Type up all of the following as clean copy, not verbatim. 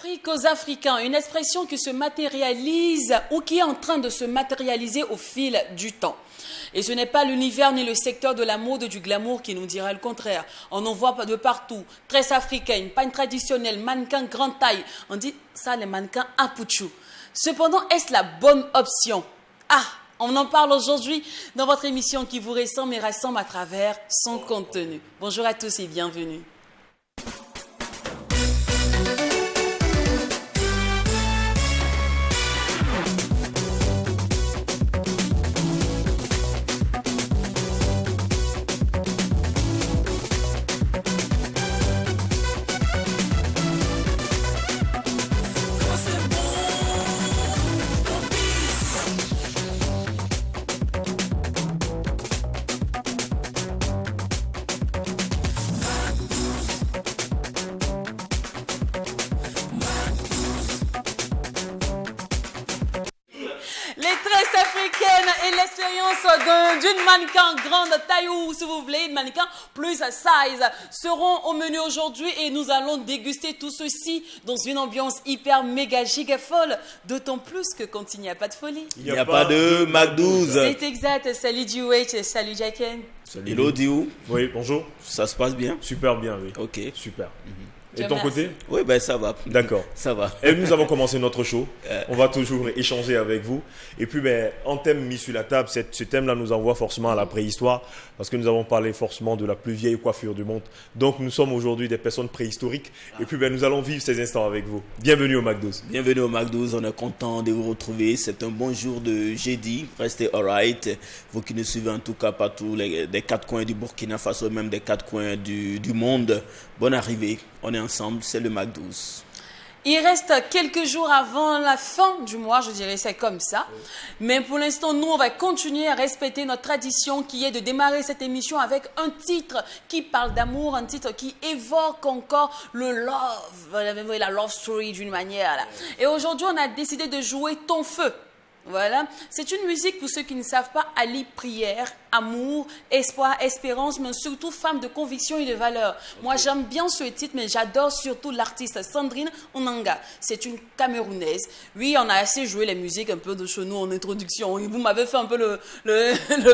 L'Afrique aux Africains, une expression qui se matérialise ou qui est en train de se matérialiser au fil du temps. Et ce n'est pas l'univers ni le secteur de la mode ou du glamour qui nous dira le contraire. On en voit de partout. Tresse africaine, pagne traditionnelle, mannequin grande taille. On dit ça, les mannequins à Pouchou. Cependant, est-ce la bonne option? Ah, on en parle aujourd'hui dans votre émission qui vous ressemble et rassemble à travers son contenu. Bonjour à tous et bienvenue. Et l'expérience d'une mannequin grande taille ou, si vous voulez, une mannequin plus size seront au menu aujourd'hui et nous allons déguster tout ceci dans une ambiance hyper méga giga folle, d'autant plus que quand il n'y a pas de folie. Il n'y a pas de McDo. C'est exact. Salut DUH, salut Jacken. Salut. Hello Diou. Oui, bonjour. Ça se passe bien? Super bien, oui. Ok. Super. Et de ton côté? Oui, ben ça va. D'accord. Ça va. Et nous avons commencé notre show. On va toujours échanger avec vous. Et puis, en thème mis sur la table, ce thème-là nous envoie forcément à la préhistoire parce que nous avons parlé forcément de la plus vieille coiffure du monde. Donc, nous sommes aujourd'hui des personnes préhistoriques. Et puis, nous allons vivre ces instants avec vous. Bienvenue au McDo. Bienvenue au McDo. On est content de vous retrouver. C'est un bon jour de jeudi. Restez alright. Vous qui nous suivez en tout cas partout, des quatre coins du Burkina Faso, même des quatre coins du monde. Bonne arrivée. On est ensemble, c'est le McDo. Il reste quelques jours avant la fin du mois, je dirais c'est comme ça. Mais pour l'instant, nous, on va continuer à respecter notre tradition qui est de démarrer cette émission avec un titre qui parle d'amour, un titre qui évoque encore le love, la love story d'une manière. Là. Et aujourd'hui, on a décidé de jouer Ton Feu. Voilà, c'est une musique pour ceux qui ne savent pas allie prière, amour, espoir, espérance, mais surtout femme de conviction et de valeur. Moi, j'aime bien ce titre, mais j'adore surtout l'artiste Sandrine Onanga. C'est une Camerounaise. Oui, on a assez joué les musiques un peu de chez nous en introduction. Et vous m'avez fait un peu le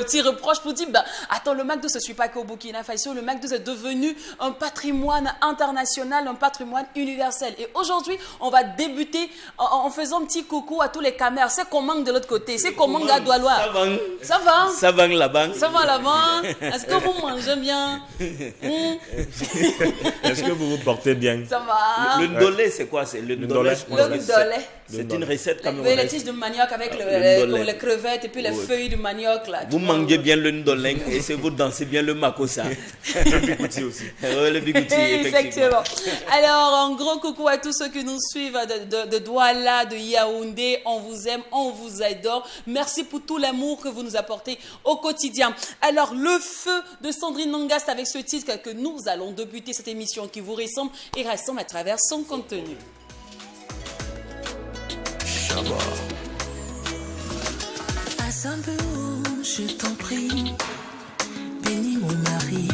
petit reproche pour dire, attends, le McDo, ce ne suit pas qu'au Burkina Faso. Le McDo est devenu un patrimoine international, un patrimoine universel. Et aujourd'hui, on va débuter en faisant un petit coucou à tous les Camers. C'est comment de l'autre côté, c'est comment Gadoualois. Ça va? Ça va là-bas. Ça va là-bas. Est-ce que vous mangez bien? Est-ce que vous vous portez bien? Ça va. Le ndolé, c'est quoi? C'est le ndolé. C'est une recette camerounaise. Les tiges de manioc avec les crevettes et puis les feuilles de manioc. Là, vous mangez bien le ndolé et vous dansez bien le makossa. Le bigouti aussi. Le bigouti, effectivement. Alors, un gros coucou à tous ceux qui nous suivent de Douala, de Yaoundé. On vous aime, on vous adore. Merci pour tout l'amour que vous nous apportez au quotidien. Alors, le feu de Sandrine Nangast avec ce titre que nous allons débuter cette émission qui vous ressemble et rassemble à travers son contenu. Passe un peu haut, je t'en prie. Bénis mon mari,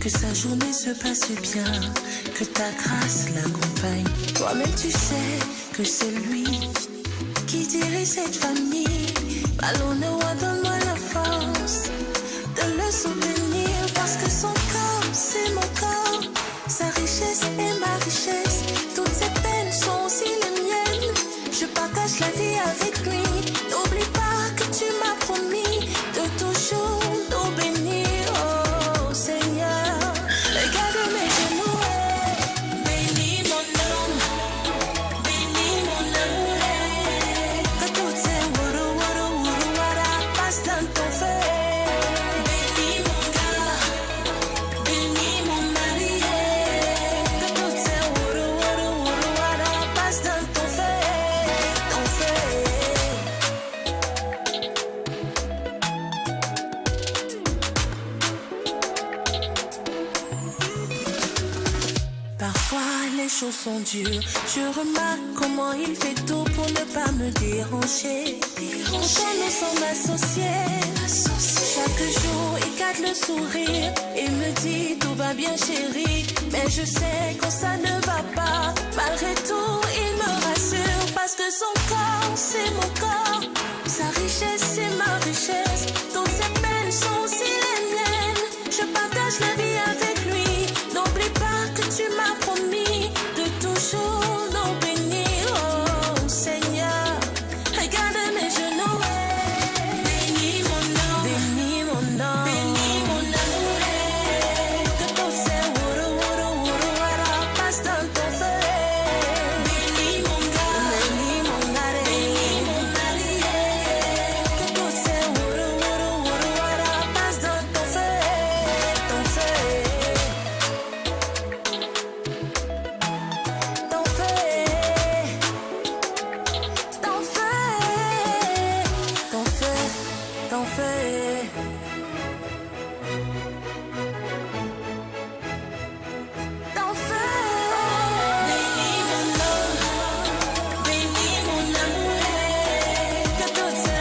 que sa journée se passe bien, que ta grâce l'accompagne. Toi-même tu sais que c'est lui qui dirige cette famille. Ballonne-moi, donne-moi la force de le soutenir, parce que son corps, c'est mon corps, sa richesse est ma richesse, toutes ses peines sont aussi les miennes. Je partage la vie avec lui. N'oublie pas que tu m'as promis de toujours nous bénir, oh Seigneur. Regarde mes genoux, bénis mon homme, bénis mon homme. Que toutes ces wara passent dans ton feu. Bénis mon gars, bénis mon mari. Que toutes ces wara passent dans ton feu. Parfois les choses sont dures. Je remarque comment il fait tout pour ne pas me déranger. Pourtant nous sommes associés. Chaque jour, il garde le sourire et me dit tout va bien chérie. Mais je sais quand ça ne va pas. Malgré tout, il me rassure parce que son corps, c'est mon corps. Sa richesse, c'est ma richesse. Toutes ses peines sont aussi les miennes. Je partage la vie avec lui. N'oublie pas que tu m'as promis de toujours nous bénir. Oh Seigneur, regarde mes genoux. Bénis mon nom, bénis mon nom, bénis mon amour. Que tout ces wara passe dans ton feu. Bénis mon gars, bénis mon gars, bénis mon allié. Que tout ces wara passe dans ton feu, ton feu. Ton feu, ton feu, ton feu, ton feu. Ton feu. Bénis mon nom, bénis mon amour. Que tout ce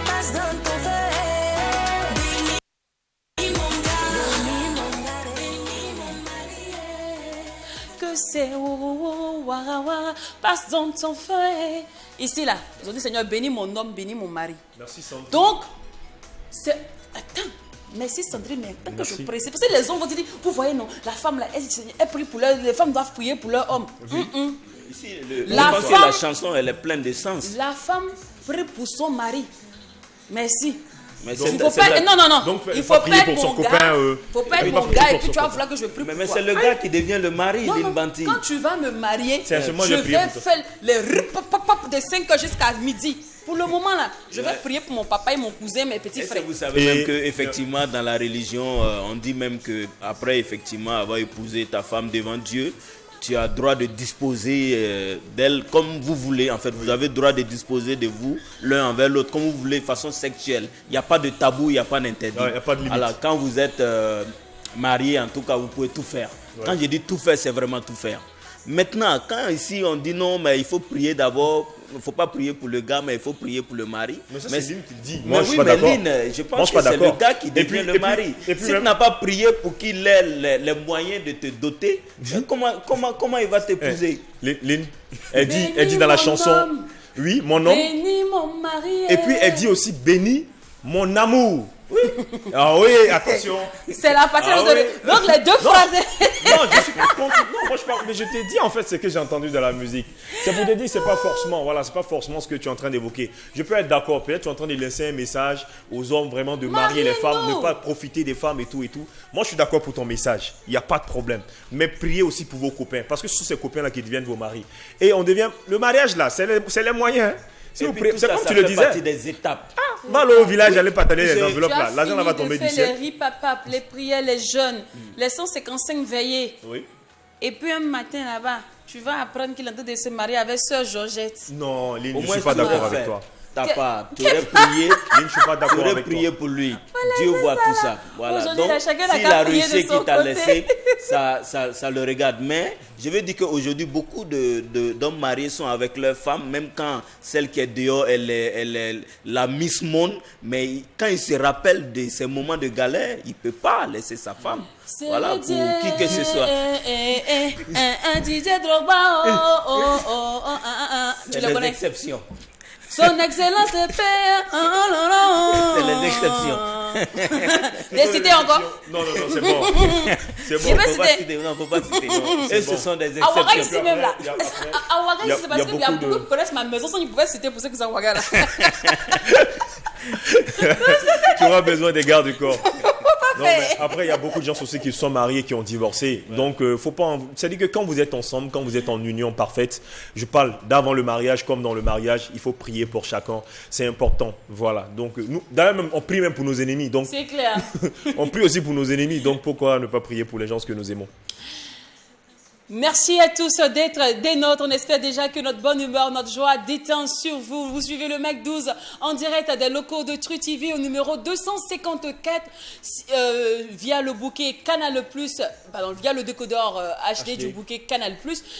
passe dans ton feu. Bénis mon gars, bénis mon gars, bénis mon mari. Que c'est passe dans ton feu. Ici, là, ils ont dit, Seigneur, bénis mon homme, bénis mon mari. Merci Sandrine. Donc, c'est... Attends, merci Sandrine, mais tant que je précise, parce que les hommes vont dire, vous voyez, non, la femme, là, elle prie pour leur... Les femmes doivent prier pour leur homme. Ici, La je pense que femme- la chanson, elle est pleine de sens. La femme prie pour son mari. Merci. Mais Il faut pas... Non, Donc, il faut faut prier pas pour être son mon copain, gars. Faut pas être il faut mon prier gars pour et puis son tu vas copain. vouloir que je prie pour mais toi. c'est le gars qui devient le mari, Non, Lynn non, Banti. quand tu vas me marier, C'est seulement je je prie vais pour toi. faire les pop de 5h jusqu'à midi. Pour le moment là, je vais prier pour mon papa et mon cousin, mes petits Est-ce que frères. vous savez Et- même que effectivement dans la religion, on dit même que après effectivement avoir épousé ta femme devant Dieu, tu as droit de disposer d'elle comme vous voulez. En fait, vous avez droit de disposer de vous l'un envers l'autre comme vous voulez, de façon sexuelle. Il n'y a pas de tabou, il n'y a pas d'interdit. Ouais, il y a pas de limite. Alors quand vous êtes marié, en tout cas, vous pouvez tout faire. Ouais. Quand je dis tout faire, c'est vraiment tout faire. Maintenant, quand ici on dit non, mais il faut prier d'abord, il ne faut pas prier pour le gars, mais il faut prier pour le mari. Mais ça, Mais c'est Lynn qui le dit. mais Moi, je oui, suis pas mais d'accord. Lynn, je Moi, je pense suis que pas c'est le d'accord. gars qui Et devient puis- le et puis- mari. et puis Si tu même- n'as pas prié pour qu'il ait les moyens de te doter, mais comment il va t'épouser? Lynn, elle dit Bénis dans la mon chanson, homme. oui, mon homme. Bénis mon mari. Et puis elle dit aussi, bénis mon amour. Oui. Ah oui, attention. C'est la partie Ah de... oui. Donc les deux phrases. Non, je suis pas contre. Non, moi je parle. Mais je t'ai dit en fait ce que j'ai entendu de la musique. C'est pour te dire, c'est pas forcément, voilà, c'est pas forcément ce que tu es en train d'évoquer. Je peux être d'accord. Peut-être tu es en train de laisser un message aux hommes vraiment de marier les femmes, Mariez-nous. ne pas profiter des femmes et tout et tout. Moi je suis d'accord pour ton message. Il n'y a pas de problème. Mais priez aussi pour vos copains, parce que ce sont ces copains-là qui deviennent vos maris. Et on devient le mariage là, c'est les moyens. Hein. Si Et vous puis priez- tout c'est ça, comme ça tu le fait disais. partie des étapes. Va là au village, allez pataler les Tu enveloppes Tu là. as L'argent là va fini tomber de du faire les ciel. riz papa, les prières, les jeûnes, les 155 veillées. Oui. Et puis un matin là-bas, tu vas apprendre qu'il est en train de se marier avec sœur Georgette. Non, Lynn, Au je moins, suis pas tu l'as d'accord fait. avec toi. T'as Que- pas. Tu aurais prié. Lynn, je suis pas Tu d'accord aurais avec prié toi. pour lui. Dieu voit tout ça. Voilà. Aujourd'hui, Donc, là, chacun a s'il qu'à a prier réussi de qu'il son t'a côté. laissé, ça le regarde. Mais je veux dire qu'aujourd'hui, beaucoup d'hommes mariés sont avec leur femme, même quand celle qui est dehors, elle est la Miss Monde. Mais quand il se rappelle de ces moments de galère, il ne peut pas laisser sa femme. C'est Voilà, le pour Dieu, qui que ce soit. un DJ Drogba, tu C'est le les connais. exceptions. Son excellence de paix. C'est les exceptions. Décidez encore. Non, c'est bon. C'est Je bon. vais Faut pas citer. citer, non, faut pas citer. Non. c'est Et ce bon. sont des Awara ici exceptions. même là. Il y a- après, Awara il y a- ici, c'est parce il y a qu'il y a beaucoup beaucoup de- qui connaissent ma maison, sinon ils pouvaient citer pour ceux qui sont Awara là. Tu auras besoin des gardes du corps. Non, fait. mais après, il y a beaucoup de gens aussi qui sont mariés, qui ont divorcé. Donc, faut pas. C'est-à-dire que quand vous êtes ensemble, quand vous êtes en union parfaite, je parle d'avant le mariage comme dans le mariage, il faut prier pour chacun. C'est important. Voilà. Donc, nous, d'ailleurs, même, on prie même pour nos ennemis. Donc, C'est clair. on prie aussi pour nos ennemis. Donc, pourquoi ne pas prier pour les gens que nous aimons? Merci à tous d'être des nôtres. On espère déjà que notre bonne humeur, notre joie déteint sur vous. Vous suivez le Mac 12 en direct des locaux de Tru TV au numéro 254 via le bouquet Canal+, via le décodeur HD du bouquet Canal+,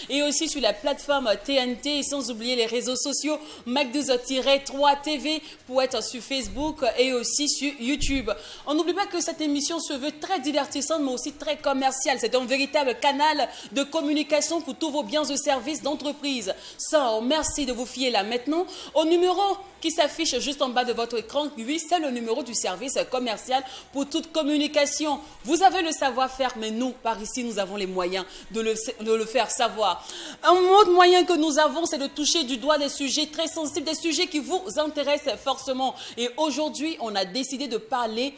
et aussi sur la plateforme TNT, et sans oublier les réseaux sociaux Mac 12-3 TV pour être sur Facebook et aussi sur YouTube. On n'oublie pas que cette émission se veut très divertissante mais aussi très commerciale. C'est un véritable canal de communication pour tous vos biens et services d'entreprise. So, merci de vous fier là maintenant au numéro qui s'affiche juste en bas de votre écran. Oui, c'est le numéro du service commercial pour toute communication. Vous avez le savoir-faire, mais nous, par ici, nous avons les moyens de le faire savoir. Un autre moyen que nous avons, c'est de toucher du doigt des sujets très sensibles, des sujets qui vous intéressent forcément. Et aujourd'hui, on a décidé de parler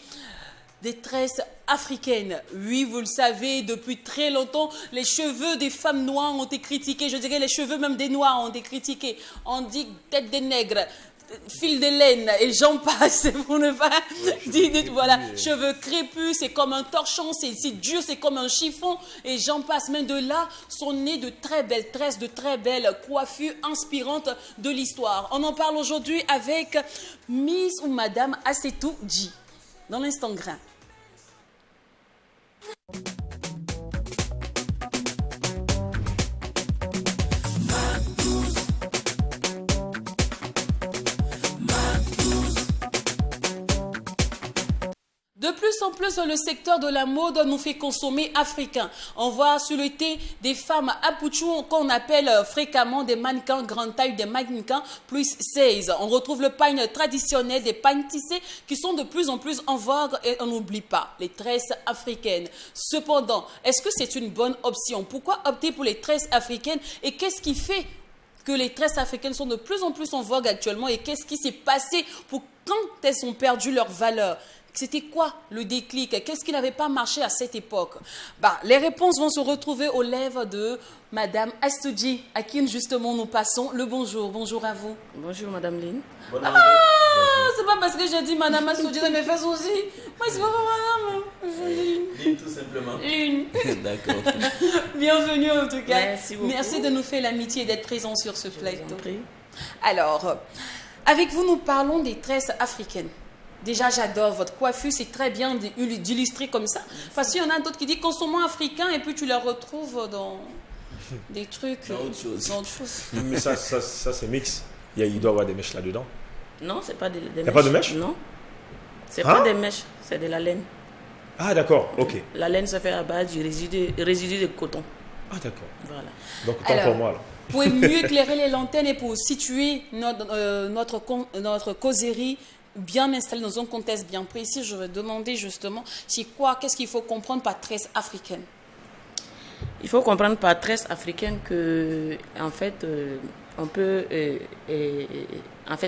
des tresses africaines. Oui, vous le savez, depuis très longtemps, les cheveux des femmes noires ont été critiqués. Je dirais les cheveux même des noirs ont été critiqués. On dit tête des nègres, fil de laine et j'en passe pour ne pas dire, voilà, cheveux crépus, c'est comme un torchon, c'est dur, c'est comme un chiffon et j'en passe. Mais de là sont nées de très belles tresses, de très belles coiffures inspirantes de l'histoire. On en parle aujourd'hui avec Miss ou Madame Assetou Dji dans l'instant grain. De plus en plus, le secteur de la mode nous fait consommer africain. On voit sur le thé des femmes apouchou qu'on appelle fréquemment des mannequins grande taille, des mannequins plus 16. On retrouve le pagne traditionnel, des pagnes tissées qui sont de plus en plus en vogue et on n'oublie pas les tresses africaines. Cependant, est-ce que c'est une bonne option? Pourquoi opter pour les tresses africaines et qu'est-ce qui fait que les tresses africaines sont de plus en plus en vogue actuellement et qu'est-ce qui s'est passé pour quand elles ont perdu leur valeur? C'était quoi le déclic? Qu'est-ce qui n'avait pas marché à cette époque? Les réponses vont se retrouver aux lèvres de Madame Assetou Dji, à qui justement nous passons le bonjour. Bonjour à vous. Bonjour Madame Lynn. C'est pas parce que j'ai dit Madame Assetou Dji, mais fais aussi. Moi, c'est pas Madame. Lynn, tout simplement. Lynn. D'accord. Bienvenue en tout cas. Merci beaucoup. Merci de nous faire l'amitié d'être présent sur ce plateau. Alors, avec vous, nous parlons des tresses africaines. Déjà, j'adore votre coiffure, c'est très bien d'illustrer comme ça. Parce qu'il y en a d'autres qui disent consommons africain et puis tu les retrouves dans des trucs. Dans autre chose. Mais ça c'est mix. Il doit y avoir des mèches là-dedans. Non, c'est pas des mèches. Il n'y a pas de mèches? Non. C'est pas des mèches, c'est de la laine. Ah, d'accord, ok. La laine se fait à base du résidu de coton. Ah, d'accord. Voilà. Donc, tant pour moi, là. Pour mieux éclairer les lanternes et pour situer notre causerie bien installée dans un contexte bien précis, je vais demander justement, qu'est-ce qu'il faut comprendre par tresse africaine? Il faut comprendre par tresse africaine que, en fait, on peut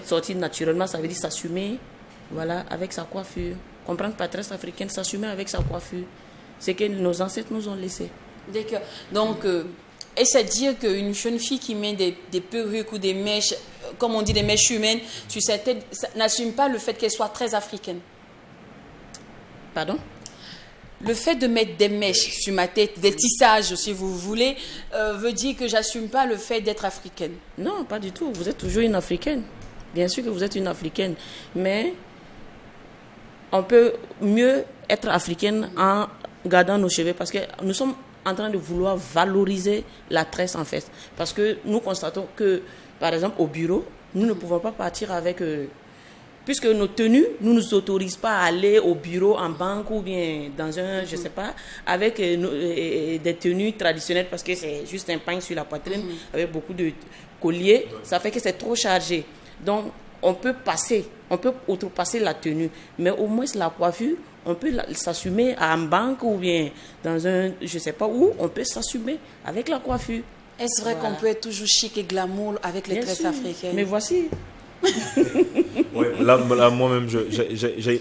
sortir naturellement, ça veut dire s'assumer, voilà, avec sa coiffure. Comprendre par tresse africaine, s'assumer avec sa coiffure. C'est que nos ancêtres nous ont laissé. D'accord. Donc, est-ce à dire qu'une jeune fille qui met des perruques ou des mèches, comme on dit des mèches humaines, sur sa tête, n'assume pas le fait qu'elle soit très africaine? Pardon? Le fait de mettre des mèches sur ma tête, des tissages si vous voulez, veut dire que j'assume pas le fait d'être africaine? Non, pas du tout. Vous êtes toujours une africaine. Bien sûr que vous êtes une africaine. Mais on peut mieux être africaine en gardant nos cheveux parce que nous sommes en train de vouloir valoriser la tresse en fait. Parce que nous constatons que, par exemple, au bureau, nous ne pouvons pas partir avec... puisque nos tenues ne nous autorisent pas à aller au bureau, en banque ou bien dans un, je sais pas, avec des tenues traditionnelles parce que c'est juste un pagne sur la poitrine avec beaucoup de colliers. Ça fait que c'est trop chargé. Donc, on peut outrepasser la tenue. Mais au moins, la coiffure, on peut s'assumer en banque ou bien dans un, je sais pas où, on peut s'assumer avec la coiffure. Est-ce vrai qu'on peut être toujours chic et glamour avec les tresses africaines? Mais voici. Oui, là moi-même,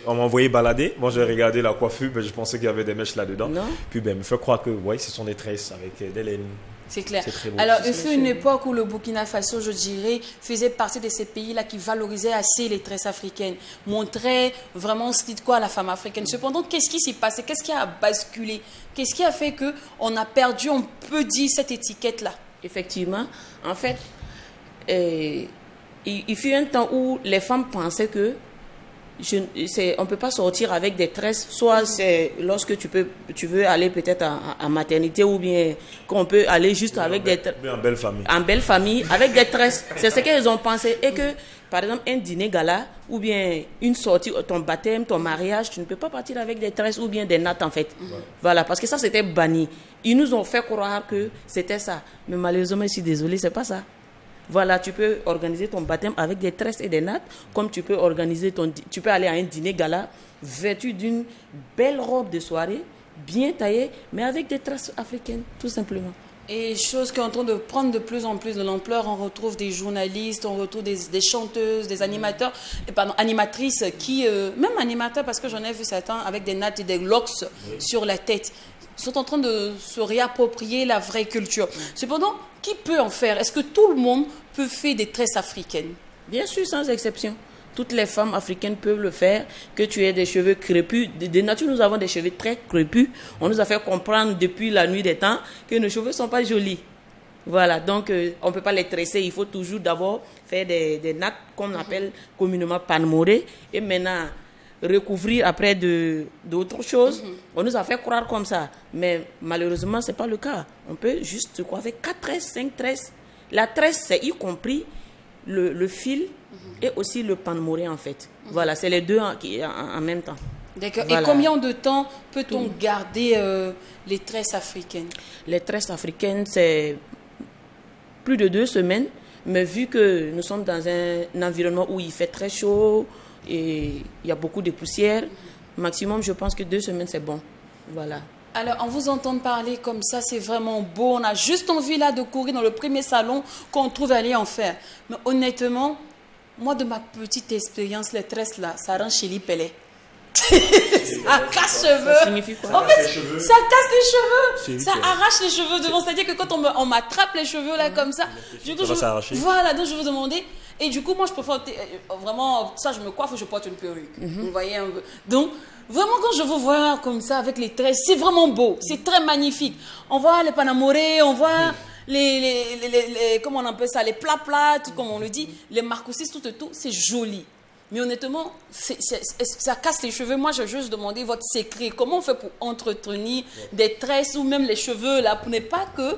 on m'a envoyé balader. Moi, j'ai regardé la coiffure, mais je pensais qu'il y avait des mèches là-dedans. Non. Puis, me fait croire que, ce sont des tresses avec des laines. C'est clair. C'est très beau. Alors, il fut une époque où le Burkina Faso, je dirais, faisait partie de ces pays-là qui valorisaient assez les tresses africaines, montraient vraiment ce qui de quoi à la femme africaine. Cependant, qu'est-ce qui s'est passé? Qu'est-ce qui a basculé? Qu'est-ce qui a fait qu'on a perdu, on peut dire, cette étiquette-là? Effectivement, en fait, il fut un temps où les femmes pensaient que on ne peut pas sortir avec des tresses, soit c'est lorsque tu veux aller peut-être en maternité, ou bien qu'on peut aller juste avec des tresses. En belle famille. En belle famille, avec des tresses. C'est ce qu'ils ont pensé. Et que, par exemple, un dîner gala, ou bien une sortie, ton baptême, ton mariage, tu ne peux pas partir avec des tresses ou bien des nattes, en fait. Voilà, parce que ça, c'était banni. Ils nous ont fait croire que c'était ça. Mais malheureusement, je suis désolée, c'est pas ça. Voilà, tu peux organiser ton baptême avec des tresses et des nattes, comme tu peux tu peux aller à un dîner gala vêtu d'une belle robe de soirée, bien taillée, mais avec des tresses africaines, tout simplement. Et chose qui est en train de prendre de plus en plus de l'ampleur, on retrouve des journalistes, on retrouve des chanteuses, des animateurs, animatrices qui, même animateurs, parce que j'en ai vu certains avec des nattes et des locks sur la tête, sont en train de se réapproprier la vraie culture. Cependant, qui peut en faire? Est-ce que tout le monde peut faire des tresses africaines? Bien sûr, sans exception. Toutes les femmes africaines peuvent le faire, que tu aies des cheveux crépus. De nature, nous avons des cheveux très crépus. On nous a fait comprendre depuis la nuit des temps que nos cheveux ne sont pas jolis. Voilà, donc on ne peut pas les tresser. Il faut toujours d'abord faire des nattes qu'on appelle communément panmorées. Et maintenant, recouvrir après d'autres choses. On nous a fait croire comme ça. Mais malheureusement, ce n'est pas le cas. On peut juste se coiffer 4 tresses, 5 tresses. La tresse, c'est y compris le fil et aussi le panmoré, en fait. Voilà, c'est les deux en même temps. D'accord. Voilà. Et combien de temps peut-on garder les tresses africaines? Les tresses africaines, c'est plus de 2 semaines. Mais vu que nous sommes dans un environnement où il fait très chaud et il y a beaucoup de poussière, maximum, je pense que 2 semaines, c'est bon. Voilà. Alors, en vous entend parler comme ça, c'est vraiment beau. On a juste envie là de courir dans le premier salon qu'on trouve aller en faire. Mais honnêtement, moi, de ma petite expérience, les tresses là, ça rend chez Pelé. Ça casse cheveux. Ça signifie quoi? En fait, ça casse les cheveux. Ça arrache les cheveux devant. C'est-à-dire que quand on m'attrape les cheveux là comme ça, du coup, voilà, donc je vous demandais. Et du coup, moi, je préfère vraiment, ça, je me coiffe ou je porte une perruque. Vous voyez un peu. Donc, vraiment, quand je vous vois comme ça avec les tresses, c'est vraiment beau. C'est très magnifique. On voit les panamorés, on voit les comment on appelle ça, les plats, tout comme on le dit, les marcoussis, tout, c'est joli. Mais honnêtement, ça casse les cheveux. Moi, j'ai juste demandé votre secret. Comment on fait pour entretenir des tresses ou même les cheveux là, pour ne pas que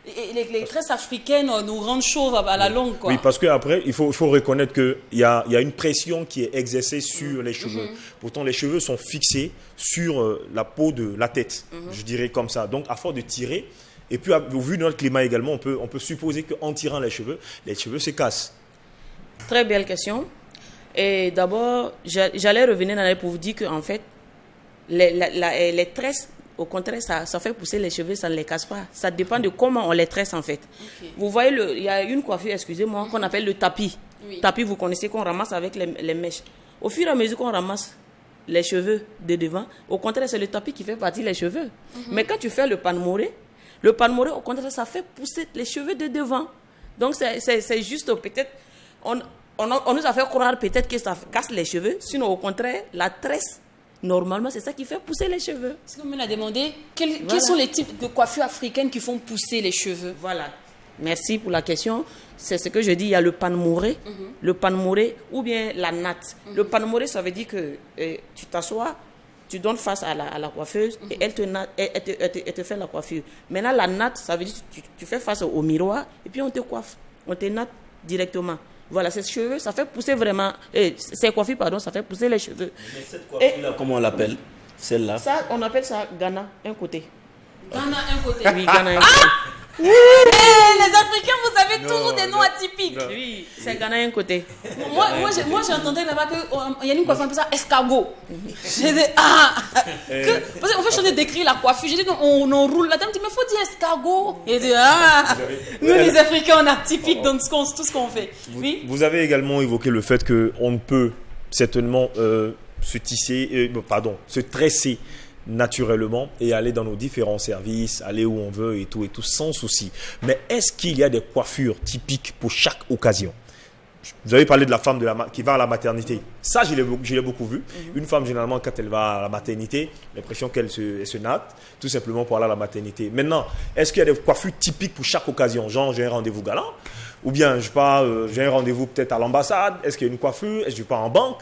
les tresses africaines nous rendent chauves à la longue, quoi. Oui, parce qu'après, il faut reconnaître qu'il y a une pression qui est exercée sur les cheveux. Pourtant, les cheveux sont fixés sur la peau de la tête, je dirais comme ça. Donc, à force de tirer, et puis au vu de notre climat également, on peut supposer qu'en tirant les cheveux se cassent. Très belle question. Et d'abord, j'allais revenir pour vous dire qu'en fait, les tresses, au contraire, ça fait pousser les cheveux, ça ne les casse pas. Ça dépend de comment on les tresse, en fait. Okay. Vous voyez, il y a une coiffure, excusez-moi, qu'on appelle le tapis. Oui. Tapis, vous connaissez, qu'on ramasse avec les mèches. Au fur et à mesure qu'on ramasse les cheveux de devant, au contraire, c'est le tapis qui fait partir les cheveux. Mais quand tu fais le panmoré, au contraire, ça fait pousser les cheveux de devant. Donc, c'est juste peut-être... On nous a fait croire peut-être que ça casse les cheveux. Sinon, au contraire, la tresse, normalement, c'est ça qui fait pousser les cheveux. Est-ce qu'on me l'a demandé? Quels sont les types de coiffures africaines qui font pousser les cheveux? Voilà. Merci pour la question. C'est ce que je dis. Il y a le panmoré, ou bien la natte. Le panmoré, ça veut dire que tu t'assois, tu donnes face à la coiffeuse et elle te fait la coiffure. Maintenant, la natte, ça veut dire que tu fais face au miroir et puis on te coiffe. On te natte directement. Voilà, ces cheveux, ça fait pousser vraiment... ces coiffures, pardon, ça fait pousser les cheveux. Mais cette coiffure-là, comment on l'appelle? Celle-là? Ça, on appelle ça Ghana, un côté. Ghana, un côté. Oui, Ghana, un côté. Oui, les Africains, vous avez toujours des noms atypiques. Oui, c'est Ghana, un côté. Moi j'ai entendu là-bas qu'il y a une coiffure, on appelle ça escargot. J'ai dit, parce qu'on fait changer d'écrire la coiffure. J'ai dit, on roule. La dame dit, mais il faut dire escargot. J'ai dit, nous les Africains, on est atypiques dans tout ce qu'on fait. Oui. Vous avez également évoqué le fait qu'on ne peut certainement se tresser naturellement et aller dans nos différents services, aller où on veut et tout sans souci. Mais est-ce qu'il y a des coiffures typiques pour chaque occasion? Vous avez parlé de la femme qui va à la maternité. Ça, je l'ai beaucoup vu. Une femme, généralement, quand elle va à la maternité, l'impression qu'elle se natte, tout simplement pour aller à la maternité. Maintenant, est-ce qu'il y a des coiffures typiques pour chaque occasion? Genre, j'ai un rendez-vous galant, ou bien, j'ai un rendez-vous peut-être à l'ambassade. Est-ce qu'il y a une coiffure? Est-ce que je pars en banque?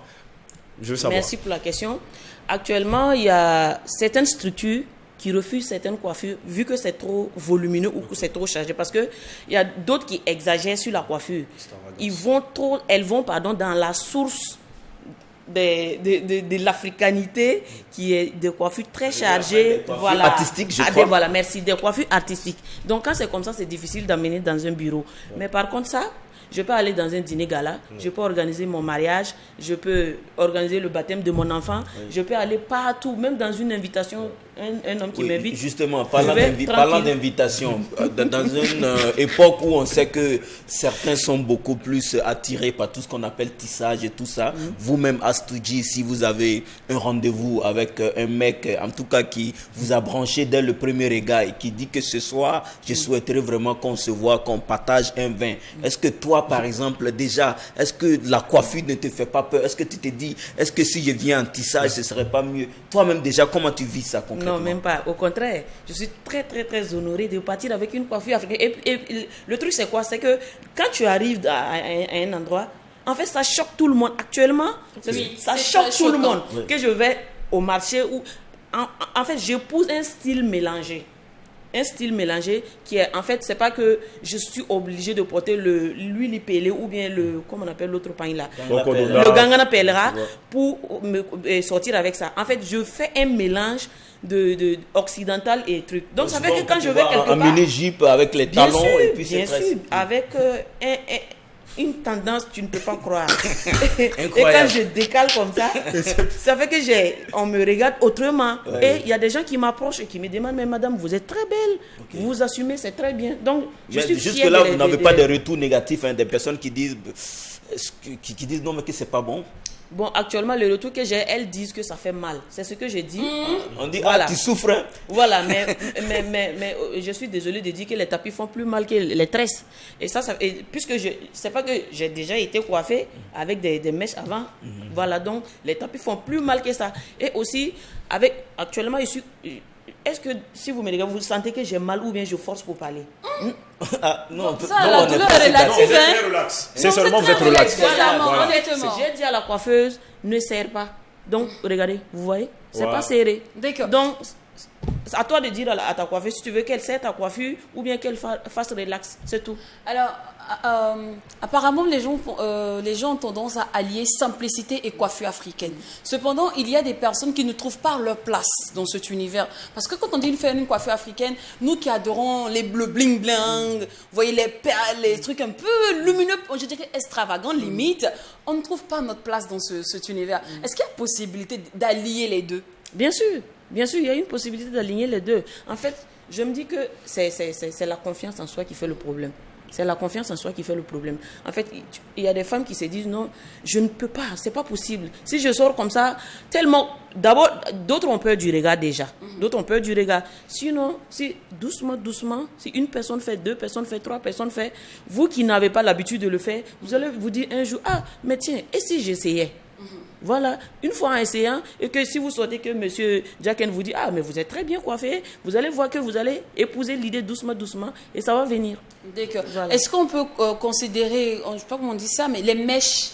Je veux savoir. Merci pour la question. Actuellement, il y a certaines structures qui refusent certaines coiffures vu que c'est trop volumineux ou que c'est trop chargé. Parce qu'il y a d'autres qui exagèrent sur la coiffure. Elles vont dans la source de l'africanité qui est des coiffures très chargées. Voilà. Artistiques, je crois. Voilà, merci. Des coiffures artistiques. Donc, quand c'est comme ça, c'est difficile d'amener dans un bureau. Mais par contre, ça, je peux aller dans un dîner gala, je peux organiser mon mariage, je peux organiser le baptême de mon enfant, je peux aller partout, même dans une invitation, un homme qui m'invite. Justement, parlant d'invitation, dans une époque où on sait que certains sont beaucoup plus attirés par tout ce qu'on appelle tissage et tout ça, vous-même, Astudji, si vous avez un rendez-vous avec un mec, en tout cas qui vous a branché dès le premier regard et qui dit que ce soir, je souhaiterais vraiment qu'on se voit, qu'on partage un vin. Est-ce que toi, par exemple, déjà, est-ce que la coiffure ne te fait pas peur? Est-ce que tu te dis, est-ce que si je viens en tissage, ce serait pas mieux? Toi-même, déjà, comment tu vis ça concrètement? Non, même pas. Au contraire, je suis très, très, très honorée de partir avec une coiffure africaine. Et le truc, c'est quoi? C'est que quand tu arrives à un endroit, en fait, ça choque tout le monde. Actuellement, ça choque tout le monde. Oui. Que je vais au marché où, en fait, j'épouse un style mélangé. Un style mélangé qui est, en fait, c'est pas que je suis obligé de porter l'huile pelée ou bien comment on appelle l'autre pain là, le gangana pelera pour sortir avec ça. En fait, je fais un mélange de occidental et truc. Donc, ça fait que quand je vais quelque part, en mini-jupe avec les talons sûr, et puis bien sûr, avec une tendance, tu ne peux pas croire. Et Incroyable. quand je décale comme ça, ça fait que on me regarde autrement. Ouais. Et il y a des gens qui m'approchent et qui me demandent, mais madame, vous êtes très belle, vous vous assumez, c'est très bien. Donc, je suis fière. Jusque là, vous n'avez pas de retours négatifs, des personnes qui disent non, mais que c'est pas bon. Bon, actuellement, le retour que j'ai, elles disent que ça fait mal. C'est ce que j'ai dit. On dit, voilà. Tu souffres. Hein? Voilà, mais je suis désolée de dire que les tapis font plus mal que les tresses. Et puisque c'est pas que j'ai déjà été coiffée avec des mèches avant. Voilà, donc les tapis font plus mal que ça. Et aussi, actuellement, est-ce que si vous me regardez, vous sentez que j'ai mal ou bien je force pour parler? Non, ça, la douleur est relative. C'est seulement vous êtes relax. Voilà. J'ai dit à la coiffeuse, ne serre pas. Donc, regardez, vous voyez, c'est pas serré. D'accord. Donc, c'est à toi de dire à ta coiffeuse si tu veux qu'elle serre ta coiffure ou bien qu'elle fasse relax, c'est tout. Alors, apparemment, les gens ont tendance à allier simplicité et coiffure africaine. Cependant, il y a des personnes qui ne trouvent pas leur place dans cet univers. Parce que quand on dit faire une coiffure africaine, nous qui adorons les bleus bling-bling, vous voyez les perles, les trucs un peu lumineux, je dirais extravagants limite, on ne trouve pas notre place dans cet univers. Est-ce qu'il y a possibilité d'allier les deux? Bien sûr, il y a une possibilité d'aligner les deux. En fait, je me dis que c'est la confiance en soi qui fait le problème. C'est la confiance en soi qui fait le problème. En fait, il y a des femmes qui se disent non, je ne peux pas, c'est pas possible. Si je sors comme ça, tellement. D'abord, d'autres ont peur du regard déjà. D'autres ont peur du regard. Sinon, si doucement, si une personne fait, 2 personnes fait, 3 personnes fait, vous qui n'avez pas l'habitude de le faire, vous allez vous dire un jour, mais tiens, et si j'essayais? Voilà, une fois en essayant, et que si vous sortez que M. Jacken vous dit, mais vous êtes très bien coiffé, vous allez voir que vous allez épouser l'idée doucement, et ça va venir. D'accord. Voilà. Est-ce qu'on peut considérer, je ne sais pas comment on dit ça, mais les mèches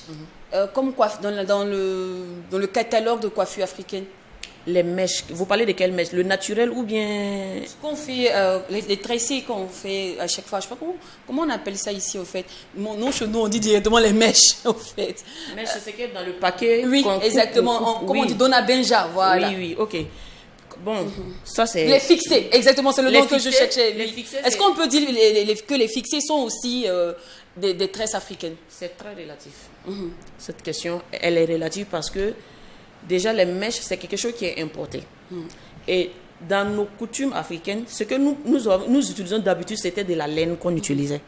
comme coiffe dans le catalogue de coiffure africaine? Les mèches, vous parlez de quelles mèches? Le naturel ou bien... Ce qu'on fait, les tracés qu'on fait à chaque fois, je ne sais pas comment on appelle ça ici au fait. Non, chez nous on dit directement les mèches au fait. Mèches, c'est ce qui est dans le paquet. Oui, exactement. Comment on dit Dona Benja, voilà. Oui, ok. Bon, ça c'est... Les fixés, exactement, c'est le nom que je cherchais. Est-ce qu'on peut dire que les fixés sont aussi des tresses africaines? C'est très relatif. Cette question, elle est relative parce que déjà, les mèches, c'est quelque chose qui est importé. Et dans nos coutumes africaines, ce que nous utilisons d'habitude, c'était de la laine qu'on utilisait.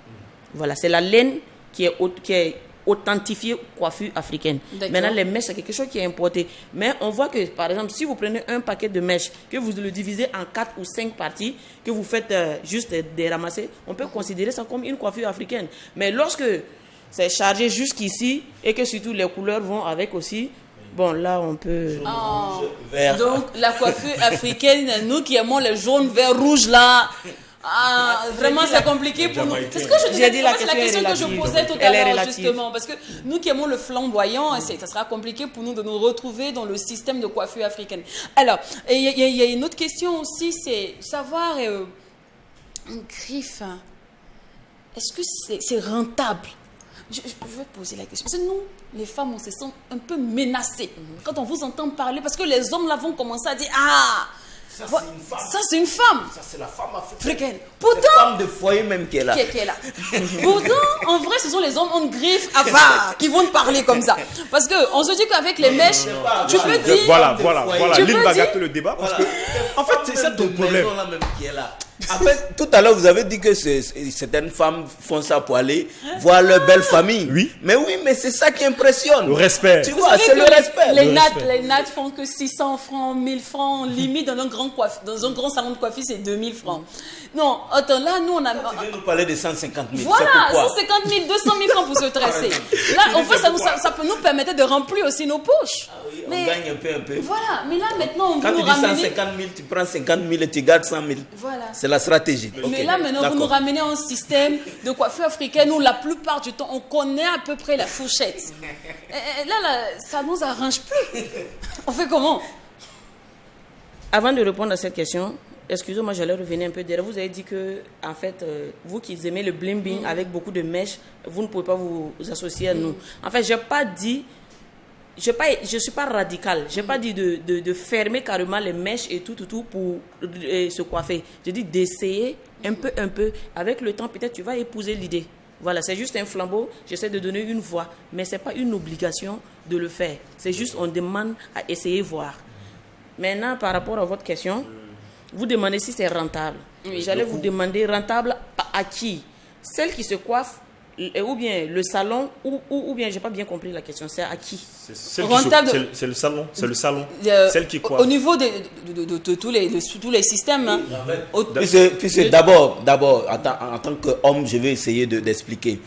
Voilà, c'est la laine qui est authentifiée coiffure africaine. D'accord. Maintenant, les mèches, c'est quelque chose qui est importé. Mais on voit que, par exemple, si vous prenez un paquet de mèches, que vous le divisez en 4 ou 5 parties, que vous faites juste des ramassés, on peut considérer ça comme une coiffure africaine. Mais lorsque c'est chargé jusqu'ici et que surtout les couleurs vont avec aussi, bon, là, on peut... Vert. Donc, la coiffure africaine, nous qui aimons les jaunes, verts, rouges, là, vraiment, c'est compliqué pour nous. C'est ce que je disais, J'ai dit, la c'est la question question que est je posais tout elle est à l'heure, relative. justement. Parce que nous qui aimons le flamboyant, ça sera compliqué pour nous de nous retrouver dans le système de coiffure africaine. Alors, il y a une autre question aussi, c'est savoir, une griffe, hein, est-ce que c'est rentable? Je vais poser la question. Parce que nous, les femmes, on se sent un peu menacées quand on vous entend parler. Parce que les hommes là vont commencer à dire, Ça, voilà, c'est une femme. ça c'est une femme Ça, c'est la femme africaine. africaine. C'est Pourtant, la femme de foyer même qui est là. qui est là. Pourtant, en vrai, ce sont les hommes en griffe avares qui vont te parler comme ça. Parce qu'on se dit qu'avec les mèches, tu peux dire... Voilà. Tu Lynn peux va dire- gâter le débat parce Voilà. que, en fait, c'est ça ton problème. Là même qui est là. En fait, tout à l'heure, vous avez dit que certaines femmes font ça pour aller voir leur belle famille. Oui. Mais c'est ça qui impressionne. Le respect. Tu Vous vois, savez c'est que le respect. Les Le nattes, respect. les nattes font que 600 francs, 1000 francs, limite dans un grand salon de coiffure, c'est 2000 francs. Non, attends, là, nous, on a... Tu viens nous parler de 150 000. Voilà, c'est pourquoi 150 000, 200 000 francs pour se tresser. Là, en fait, ça peut nous permettre de remplir aussi nos poches. Oui, on Mais- gagne un peu. Voilà, mais là, maintenant, on Quand veut tu nous dis ramener... 150 000, tu prends 50 000 et tu gardes 100 000. Voilà. C'est la stratégie. Mais Ok, là, maintenant, vous d'accord. nous ramenez à un système de coiffure africaine où la plupart du temps, on connaît à peu près la fourchette. Et là, ça nous arrange plus. On fait comment? Avant de répondre à cette question, excusez-moi, j'allais revenir un peu derrière. Vous avez dit que, en fait, vous qui aimez le bling-bling avec beaucoup de mèches, vous ne pouvez pas vous associer à nous. En fait, je n'ai pas dit... Je ne suis pas radicale. Je n'ai pas dit de fermer carrément les mèches et tout pour se coiffer. J'ai dit d'essayer un peu. Avec le temps, peut-être tu vas épouser l'idée. Voilà, c'est juste un flambeau. J'essaie de donner une voix. Mais ce n'est pas une obligation de le faire. C'est juste on demande à essayer voir. Maintenant, par rapport à votre question, vous demandez si c'est rentable. J'allais vous demander rentable à qui? Celle qui se coiffe ou bien le salon ou bien j'ai pas bien compris la question, c'est à qui? Rentable. C'est le salon. Celle qui Au coiffe. niveau de tous les systèmes, hein, Puisque d'abord, en tant qu'homme, je vais essayer d'expliquer.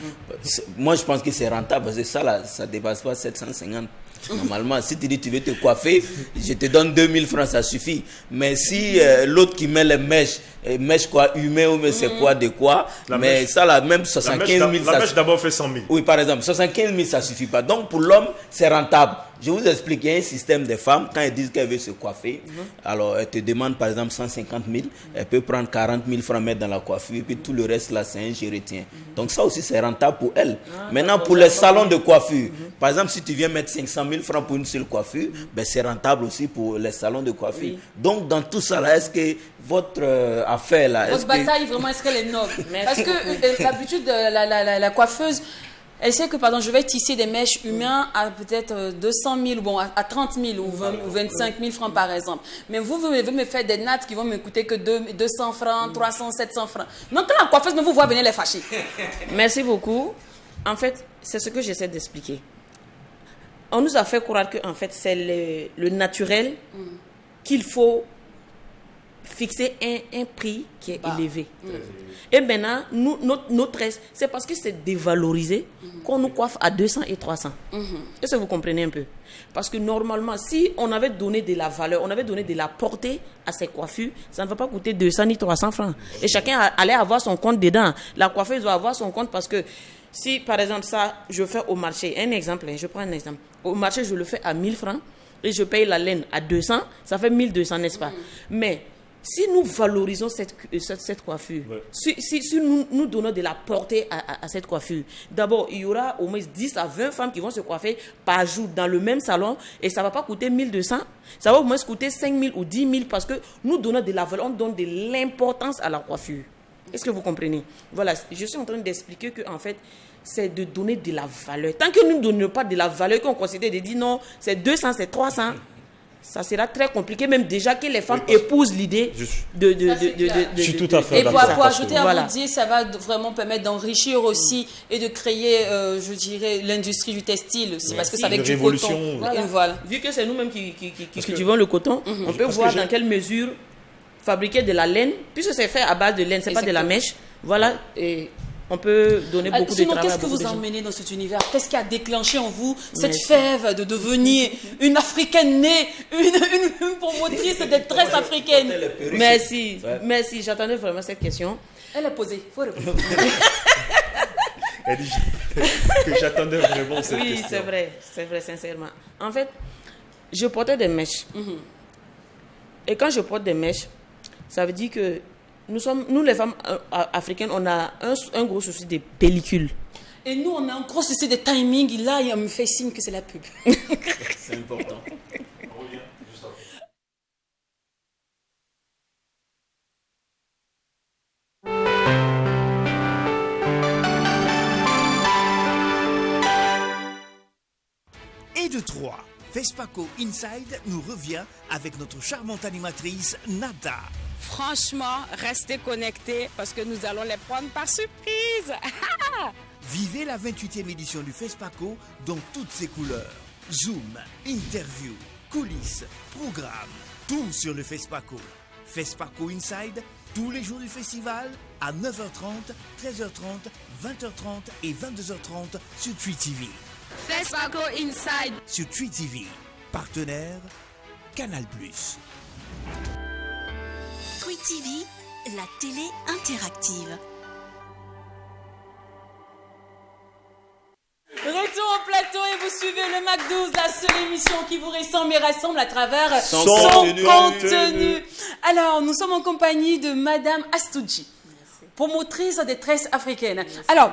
Moi, je pense que c'est rentable parce que ça, là, ça ne dépasse pas 750. Normalement, si tu dis tu veux te coiffer, je te donne 2000 francs, ça suffit. Mais si l'autre qui met les mèches quoi, humaines ou mais c'est quoi de quoi, La mais mèche. ça là, même 75 000, La mèche d'abord fait 100 000. oui, par exemple, 75 000, ça ne suffit pas. Donc, pour l'homme, c'est rentable. Je vous explique, il y a un système des femmes, quand elles disent qu'elles veulent se coiffer, alors elles te demandent par exemple 150 000, elles peuvent prendre 40 000 francs, mettre dans la coiffure, et puis tout le reste là, c'est un je retiens. Donc, ça aussi, c'est rentable pour elles. Maintenant, pour les salons de coiffure, par exemple, si tu viens mettre 500 000 francs pour une seule coiffure, ben, c'est rentable aussi pour les salons de coiffure. Oui. Donc, dans tout ça là, est-ce que votre affaire là, votre bataille, vraiment, est-ce qu'elle est noble? Parce que d'habitude, la coiffeuse, elle sait que, pardon, je vais tisser des mèches humaines à peut-être 200 000, bon, à 30 000 ou 25 000 francs par exemple. Mais vous voulez me faire des nattes qui vont me coûter que 200 francs, 300, 700 francs. Donc, quand la coiffeuse me vous voit venir les fâcher. Merci beaucoup. En fait, c'est ce que j'essaie d'expliquer. On nous a fait croire que en fait, c'est le naturel qu'il faut fixer un prix qui est élevé. Et maintenant, notre reste, c'est parce que c'est dévalorisé qu'on nous coiffe à 200 et 300. Est-ce que vous comprenez un peu? Parce que normalement, si on avait donné de la valeur, on avait donné de la portée à ces coiffures, ça ne va pas coûter 200 ni 300 francs. Et chacun allait avoir son compte dedans. La coiffeuse doit avoir son compte parce que si, par exemple, ça, je fais au marché, un exemple, je prends un exemple. Au marché, je le fais à 1000 francs et je paye la laine à 200, ça fait 1200, n'est-ce pas? Mais si nous valorisons cette coiffure, si nous donnons de la portée à cette coiffure, d'abord, il y aura au moins 10 à 20 femmes qui vont se coiffer par jour dans le même salon et ça ne va pas coûter 1200, ça va au moins coûter 5000 ou 10 000 parce que nous donnons de la valeur, on donne de l'importance à la coiffure. Est-ce que vous comprenez? Voilà, je suis en train d'expliquer que en fait, c'est de donner de la valeur. Tant que nous ne donnons pas de la valeur, qu'on considère de dire non, c'est 200, c'est 300, ça sera très compliqué, même déjà que les femmes épousent l'idée de Je suis tout à fait Et pour d'accord. ajouter à Voilà. vous dire, ça va vraiment permettre d'enrichir aussi et de créer, je dirais, l'industrie du textile aussi, parce que c'est avec Une du révolution. coton. Voilà. Vu que c'est nous-mêmes qui cultivons le coton, on peut parce voir que dans quelle mesure fabriquer de la laine, puisque c'est fait à base de laine, c'est pas de la mèche. Voilà, et on peut donner beaucoup de Sinon, travail à qu'est-ce que beaucoup vous de gens. emmenez dans cet univers? Qu'est-ce qui a déclenché en vous cette Merci. fève de devenir une africaine née, une promotrice de tresse africaine? Merci, merci, j'attendais vraiment cette question. Elle a posé, faut répondre. Elle dit que j'attendais vraiment cette Oui, question. c'est vrai, sincèrement. En fait, je portais des mèches. Et quand je porte des mèches, ça veut dire que nous les femmes africaines, on a un gros souci de pellicule. Et nous, on a un gros souci de timing. Là, il me fait signe que c'est la pub. C'est important. Et de 3, FESPACO Inside nous revient avec notre charmante animatrice Nada. Franchement, restez connectés parce que nous allons les prendre par surprise. Vivez la 28e édition du FESPACO dans toutes ses couleurs. Zoom, interview, coulisses, programmes, tout sur le FESPACO. FESPACO Inside, tous les jours du festival, à 9h30, 13h30, 20h30 et 22h30 sur Twi TV. FESPACO Inside. Sur Twi TV, partenaire Canal+. Twi TV, la télé interactive. Retour au plateau et vous suivez le Mac 12, la seule émission qui vous ressemble et rassemble à travers Son contenu. Alors, nous sommes en compagnie de Madame Astoudji, promotrice des tresses africaines. Alors,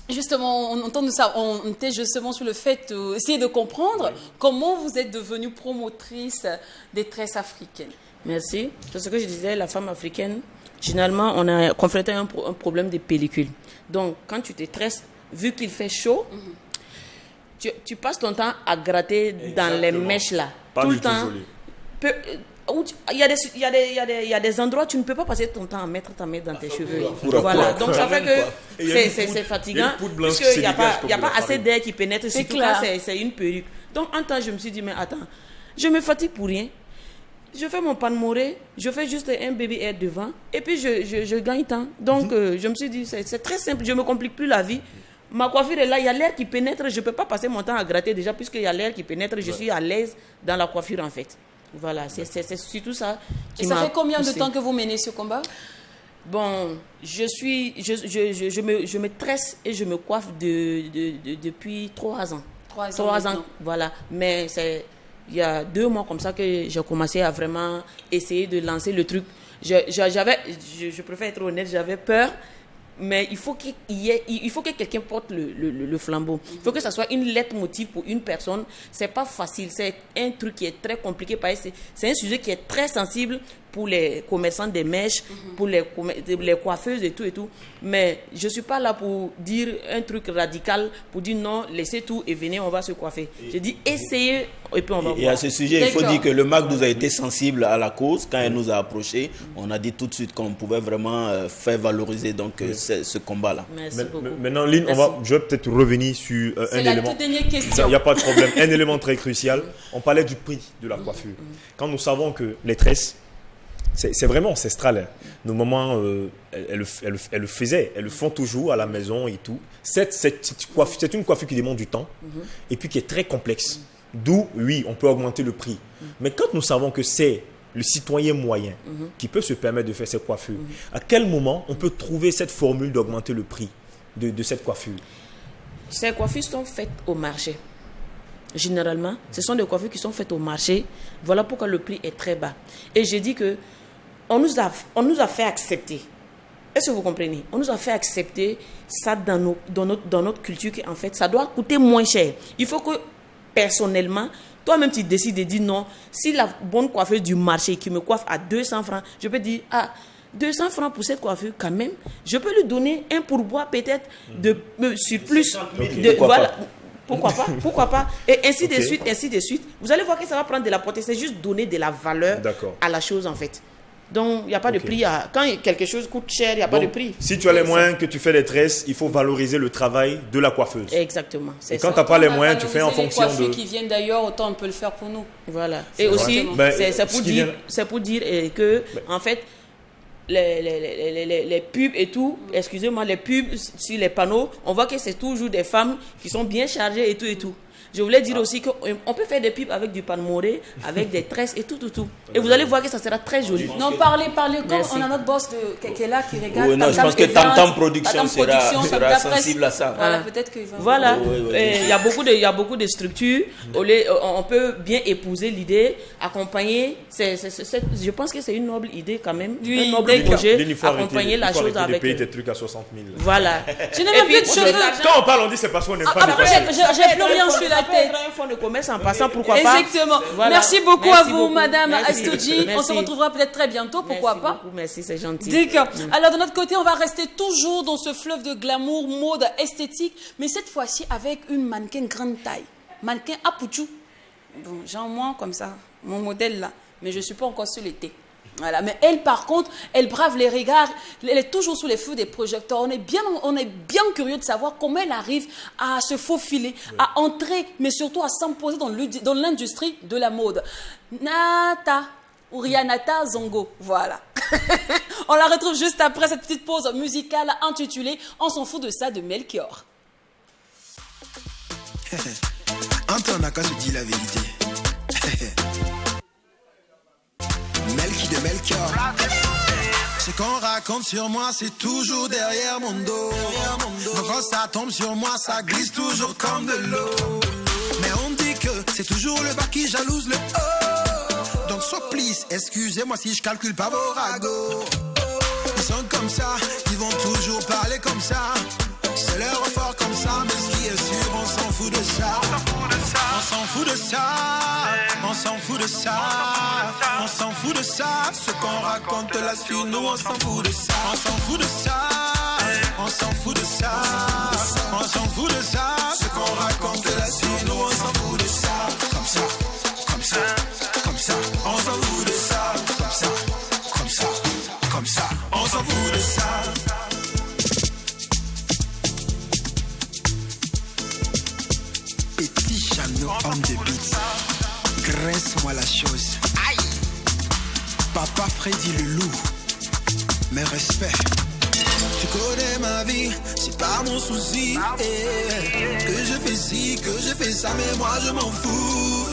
justement, on était justement sur le fait d'essayer de comprendre comment vous êtes devenue promotrice des tresses africaines. Merci. C'est ce que je disais, la femme africaine, généralement, on a confronté à un problème de pellicule. Donc, quand tu te tresses, vu qu'il fait chaud, tu passes ton temps à gratter dans les mèches là. Pas tout du le tout temps. joli. Il y a des endroits où tu ne peux pas passer ton temps à mettre ta main dans tes cheveux. Voilà. Donc ça fait que Et il y a une c'est poudre- il y a fatigant. une poudre blanche Puisqu'il qui n'y a se dégage pas, comme il y a de pas la assez farine. d'air qui pénètre. Surtout clair. quand c'est une perruque. Donc un temps, je me suis dit, mais attends, je me fatigue pour rien. Je fais mon pan-moré, je fais juste un baby air devant et puis je gagne temps. Donc je me suis dit, c'est très simple, je ne me complique plus la vie. Ma coiffure est là, il y a l'air qui pénètre, je ne peux pas passer mon temps à gratter déjà puisqu'il y a l'air qui pénètre, je suis à l'aise dans la coiffure en fait. Voilà, c'est surtout ça qui Et ça m'a fait combien de poussée. temps que vous menez ce combat? Bon, je me tresse et je me coiffe depuis 3 ans. 3 ans. 3 ans, maintenant. voilà. Mais c'est il y a 2 mois comme ça que j'ai commencé à vraiment essayer de lancer le truc. Je préfère être honnête, j'avais peur. Mais il faut que quelqu'un porte le flambeau. Il faut que ça soit une lettre motive pour une personne. C'est pas facile. C'est un truc qui est très compliqué. C'est un sujet qui est très sensible pour les commerçants des mèches, pour les coiffeuses et tout. Mais je suis pas là pour dire un truc radical, pour dire non, laissez tout et venez, on va se coiffer. Je dis essayez et puis on va Et voir. à ce sujet, il faut D'accord. dire que le MAC nous a été sensible à la cause. Quand elle nous a approchés, on a dit tout de suite qu'on pouvait vraiment faire valoriser donc, ce combat-là. Merci beaucoup. Maintenant, Lynn, Merci. je vais peut-être revenir sur un C'est la élément. toute dernière Il question. n'y a pas de problème. Un élément très crucial. On parlait du prix de la coiffure. Quand nous savons que les tresses, c'est vraiment ancestral. Hein. Nos mamans, elles le faisaient. Elles le font toujours à la maison et tout. C'est une coiffure qui demande du temps et puis qui est très complexe. D'où, oui, on peut augmenter le prix. Mais quand nous savons que c'est le citoyen moyen qui peut se permettre de faire cette coiffure, à quel moment on peut trouver cette formule d'augmenter le prix de cette coiffure? Ces coiffures sont faites au marché. Généralement, ce sont des coiffures qui sont faites au marché. Voilà pourquoi le prix est très bas. Et j'ai dit que on nous a fait accepter. Est-ce que vous comprenez? On nous a fait accepter ça dans notre culture qu'en fait, ça doit coûter moins cher. Il faut que, personnellement, toi-même, tu décides de dire non. Si la bonne coiffeuse du marché qui me coiffe à 200 francs, je peux dire, 200 francs pour cette coiffure, quand même, je peux lui donner un pourboire peut-être de surplus. Pourquoi Voilà. pas? Pourquoi pas. Et ainsi Ok. de suite. Vous allez voir que ça va prendre de la portée. C'est juste donner de la valeur D'accord. à la chose, en fait. Donc, il n'y a pas de Ok. prix. Quand quelque chose coûte cher, il n'y a pas de Donc, prix. si tu as les moyens que tu fais des tresses, il faut valoriser le travail de la coiffeuse. Exactement. Et C'est quand ça. tu n'as pas les On a moyens, tu fais en valorisé les fonction coiffures de... qui viennent d'ailleurs, autant on peut le faire pour nous. Voilà. Et aussi, vrai. Ben, c'est ce pour qui dire, vient- c'est pour dire que, en fait, les pubs et tout, excusez-moi, les pubs sur les panneaux, on voit que c'est toujours des femmes qui sont bien chargées et tout et tout. Je voulais dire aussi qu'on peut faire des pubs avec du palmoré, avec des tresses et tout. Et vous allez voir que ça sera très joli. Non, parlez, comme Merci. on a notre boss qui est là, qui regarde. Oui, non, je Tam pense que Event, Tam Production Tam sera Tam Presse. sensible à ça. Voilà, Ah. peut-être qu'il va. Voilà, Oui, oui, il y a beaucoup de structures. On peut bien épouser l'idée, accompagner. Je pense que c'est une noble idée quand même, Oui, un noble d'accord. projet, Il faut arrêter- accompagner la il faut chose arrêter de avec. payer tes trucs à 60 000. Voilà. Je n'ai Et même puis, plus de cheveux. Quand on parle, on dit c'est parce qu'on n'aime pas les Après, coiffeurs. j'ai plus rien sur la tête. Un fonds de commerce en passant, pourquoi pas. Exactement. Voilà. Merci beaucoup Merci à vous, beaucoup. Madame Merci. Astoji. On se Merci. retrouvera peut-être très bientôt, pourquoi Merci pas. beaucoup, merci, c'est gentil. D'accord. Alors, de notre côté, on va rester toujours dans ce fleuve de glamour, mode, esthétique, mais cette fois-ci avec une mannequin grande taille. Mannequin Apuchu. Bon, genre moi, comme ça, mon modèle là. Mais je ne suis pas encore sur l'été. Voilà. Mais elle, par contre, elle brave les regards. Elle est toujours sous les feux des projecteurs. On est bien curieux de savoir comment elle arrive à se faufiler, à entrer, mais surtout à s'imposer dans l'industrie de la mode. Nata. Ou Rianata Zongo, voilà. On la retrouve juste après cette petite pause musicale intitulée On s'en fout de ça de Melchior. Anton n'a qu'à se dire la vérité. Melchi de Melchior. Ce qu'on raconte sur moi, c'est toujours derrière mon dos. Donc quand ça tombe sur moi, ça glisse toujours comme de l'eau. Mais on dit que c'est toujours le bas qui jalouse le haut. Donc so please, excusez-moi si je calcule pas vos ragots. Ils sont comme ça, ils vont toujours parler comme ça. C'est leur fort comme ça, mais ce qui est sûr, on s'en fout de ça. On s'en fout de ça, on s'en fout de ça, on s'en fout de ça. Ce qu'on raconte là-dessus, nous on s'en fout de ça. On s'en fout de ça, on s'en fout de ça, on s'en fout de ça. Ce qu'on raconte là-dessus, nous on s'en fout de ça. Comme ça, comme ça, comme ça, on s'en fout de ça. Comme ça, comme ça, comme ça, on s'en fout de ça. Petit Chano, homme de beat. Graisse-moi la chose. Aïe! Papa Freddy le loup. Mes respects. Tu connais ma vie, c'est pas mon souci. Que je fais ci, que je fais ça, mais moi je m'en fous.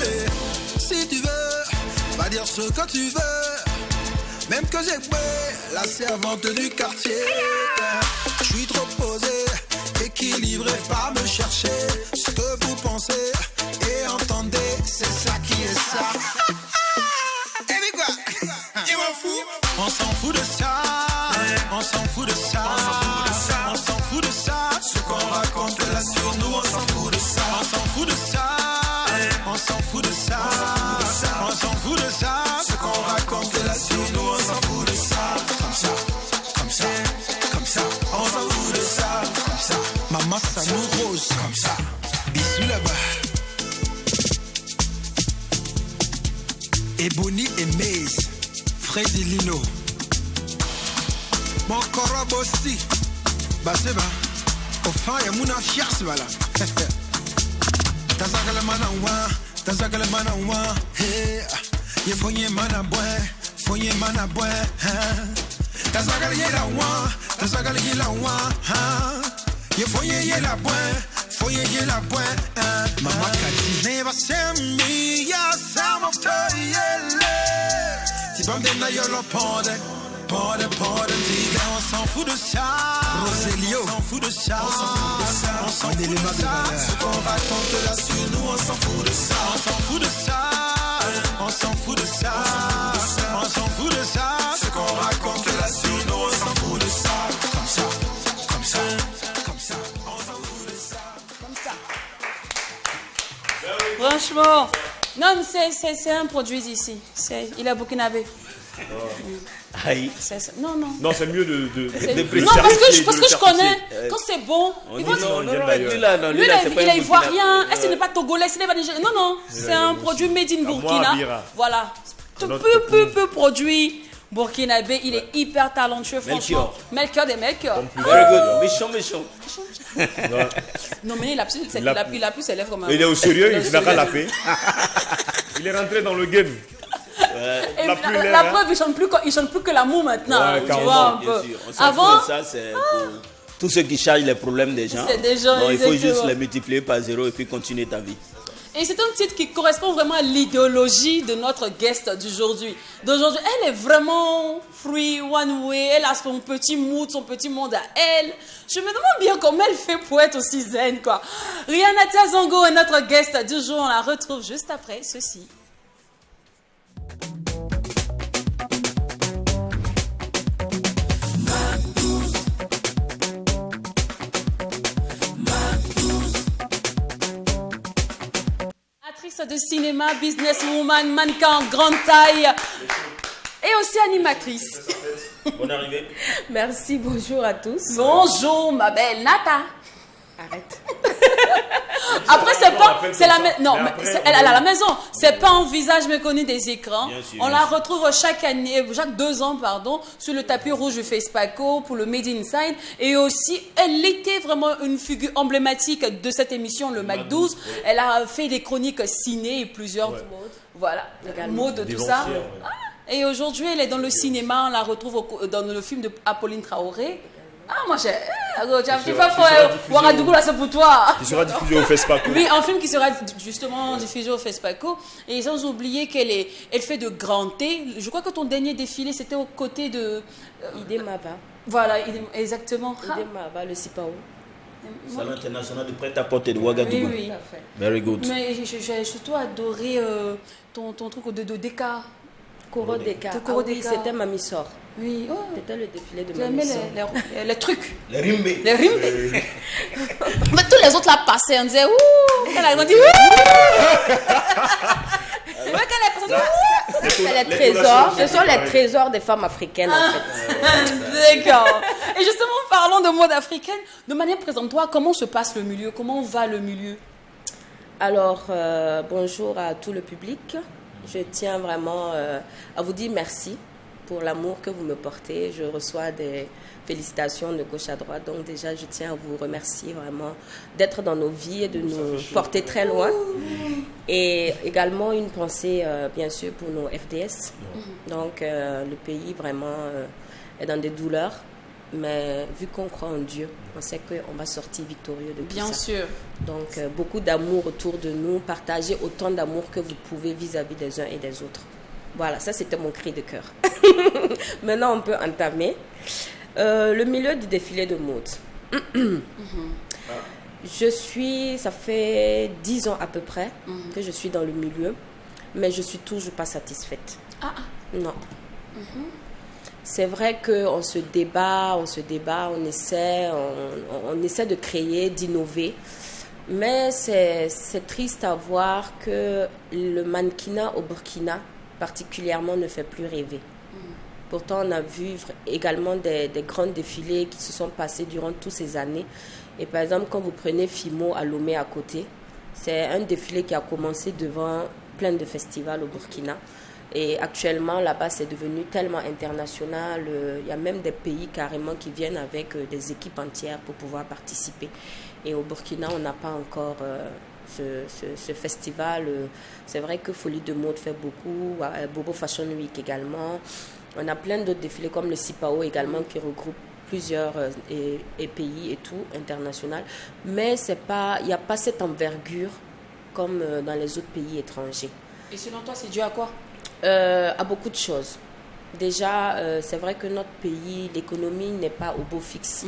Si tu veux, va dire ce que tu veux. Même que j'ai payé la servante du quartier. Je suis trop posé, équilibré, pas me chercher. Ce que vous pensez et entendez, c'est ça qui est ça. Et puis quoi? Il m'en fout. On s'en fout de ça. On s'en fout de ça. On s'en fout de ça. Ce qu'on raconte là sur nous, on s'en fout de ça. On s'en fout de ça. On s'en fout de ça. On s'en fout de ça. Ce qu'on raconte là sur nous, on s'en fout de ça. Comme ça, comme ça, comme ça. On s'en fout de ça. Comme ça. Maman, ça nous rose. Comme ça. Bisous là-bas. Ebony et Maze. Freddy Lino. Mon corabossi. Bah c'est bah. Enfin, y'a mon affiasse, voilà. Tazakale manawa. Tazakale manawa. Hey. Y'a foye manabwe. Foye manabwe. Tazakale yela wa. Tazakale yela wa. Y'a foye yela bwe. Foye yela bwe. Mama kati. Never send me. Ya sama foye yele. Si bam den na yolo pande. Pande, diga, on s'en fout de ça. Roselio, on s'en fout de ça. On s'en fout de ça. On s'en fout de ça. Ce qu'on raconte là-dessus, nous on s'en fout de ça. On s'en fout de ça. On s'en fout de ça. On s'en fout de ça. Ce qu'on raconte là-dessus, nous on s'en fout de ça. Comme ça, comme ça, comme ça. On s'en fout de ça. Comme ça. Franchement. Non, mais c'est un produit d'ici. Il est burkinabé. Aïe. Non. Non, c'est mieux de Non, parce que je connais. Quand c'est bon, ils vont dire. Lui, il est ivoirien. Est-ce qu'il n'est pas togolais? Ce n'est pas nigérien. Non. C'est un produit made in Burkina. Voilà. Peu produit burkinabé. Il est hyper talentueux, franchement. Melchior des Melchior. Very good. Méchant. Non, mais il a plus ses lèvres comme un. Il est au sérieux, il n'a qu'à la paix. Il est rentré dans le game. La preuve, il chante plus que l'amour maintenant. Ouais, tu vois un peu. Avant, ça, c'est pour tous ceux qui chargent les problèmes des gens. C'est des gens, donc, il faut juste les multiplier par 0 et puis continuer ta vie. Et c'est un titre qui correspond vraiment à l'idéologie de notre guest d'aujourd'hui. Elle est vraiment free, one way. Elle a son petit mood, son petit monde à elle. Je me demande bien comment elle fait pour être aussi zen, quoi. Rihanna Tiazongo est notre guest du jour. On la retrouve juste après ceci. Actrice de cinéma, businesswoman, mannequin en grande taille et aussi animatrice. Bonne arrivée. Merci, bonjour à tous. Bonjour ma belle Nata. Arrête. Après c'est la elle est à la maison. C'est pas un visage méconnu des écrans. On la retrouve chaque 2 ans sur le tapis rouge du FESPACO pour le Made in Inside, et aussi elle était vraiment une figure emblématique de cette émission, le Mac 12. Elle a fait des chroniques ciné et plusieurs modes, tout ça. Et aujourd'hui elle est dans le cinéma. On la retrouve dans le film de Apolline Traoré. Moi j'ai. Tu fais Ouagadougou là, c'est pour toi. Qui sera diffusé au FESPACO. Oui, un film qui sera justement diffusé au FESPACO. Et sans oublier elle fait de grands thés. Je crois que ton dernier défilé c'était aux côtés de. Idemaba. Voilà, exactement. Idemaba, le CIPAO. Salon international de prêt-à-porter de Ouagadougou. Oui. Very good. Mais j'ai surtout adoré ton truc de Deka. Koro Deka. Oui, c'était Mamie Sort. Oui, c'était le défilé de Mamie Sort. Les trucs. Les rimbés. Mais tous les autres la passaient, on disait ouh. Elle a dit ouh. Ce sont les trésors des femmes africaines, en fait. D'accord. Et justement, parlons de mode africaine. De manière, présente-toi, comment se passe le milieu? Comment va le milieu? Alors, bonjour à tout le public. Je tiens vraiment à vous dire merci pour l'amour que vous me portez. Je reçois des félicitations de gauche à droite. Donc déjà, je tiens à vous remercier vraiment d'être dans nos vies et de nous porter très loin. Et également une pensée, bien sûr, pour nos FDS. Donc, le pays vraiment est dans des douleurs. Mais vu qu'on croit en Dieu, on sait qu'on va sortir victorieux de tout ça. Bien sûr. Donc, beaucoup d'amour autour de nous. Partagez autant d'amour que vous pouvez vis-à-vis des uns et des autres. Voilà, ça c'était mon cri de cœur. Maintenant, on peut entamer le milieu du défilé de mode. Ça fait 10 ans à peu près que je suis dans le milieu, mais je suis toujours pas satisfaite. Non. C'est vrai qu'on se débat, on essaie de créer, d'innover. Mais c'est triste à voir que le mannequinat au Burkina, particulièrement, ne fait plus rêver. Pourtant, on a vu également des grands défilés qui se sont passés durant toutes ces années. Et par exemple, quand vous prenez Fimo à Lomé à côté, c'est un défilé qui a commencé devant plein de festivals au Burkina. Et actuellement, là-bas, c'est devenu tellement international. Il y a même des pays carrément qui viennent avec des équipes entières pour pouvoir participer. Et au Burkina, on n'a pas encore ce festival. C'est vrai que Folie de Mode fait beaucoup, Bobo Fashion Week également. On a plein d'autres défilés comme le CIPAO également qui regroupe plusieurs pays et tout, international. Mais il n'y a pas cette envergure comme dans les autres pays étrangers. Et selon toi, c'est dû à quoi? À beaucoup de choses. Déjà, c'est vrai que notre pays, l'économie n'est pas au beau fixe.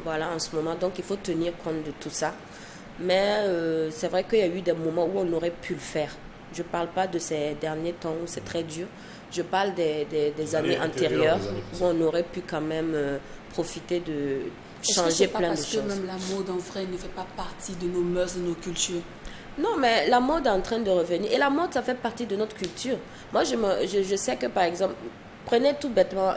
Voilà, en ce moment. Donc, il faut tenir compte de tout ça. Mais c'est vrai qu'il y a eu des moments où on aurait pu le faire. Je ne parle pas de ces derniers temps où c'est très dur. Je parle des années antérieures où on aurait pu quand même profiter de changer plein de choses. Est-ce que c'est pas parce que même la mode en vrai ne fait pas partie de nos mœurs, de nos cultures? Non, mais la mode est en train de revenir. Et la mode, ça fait partie de notre culture. Moi, je sais que, par exemple, Prenez tout bêtement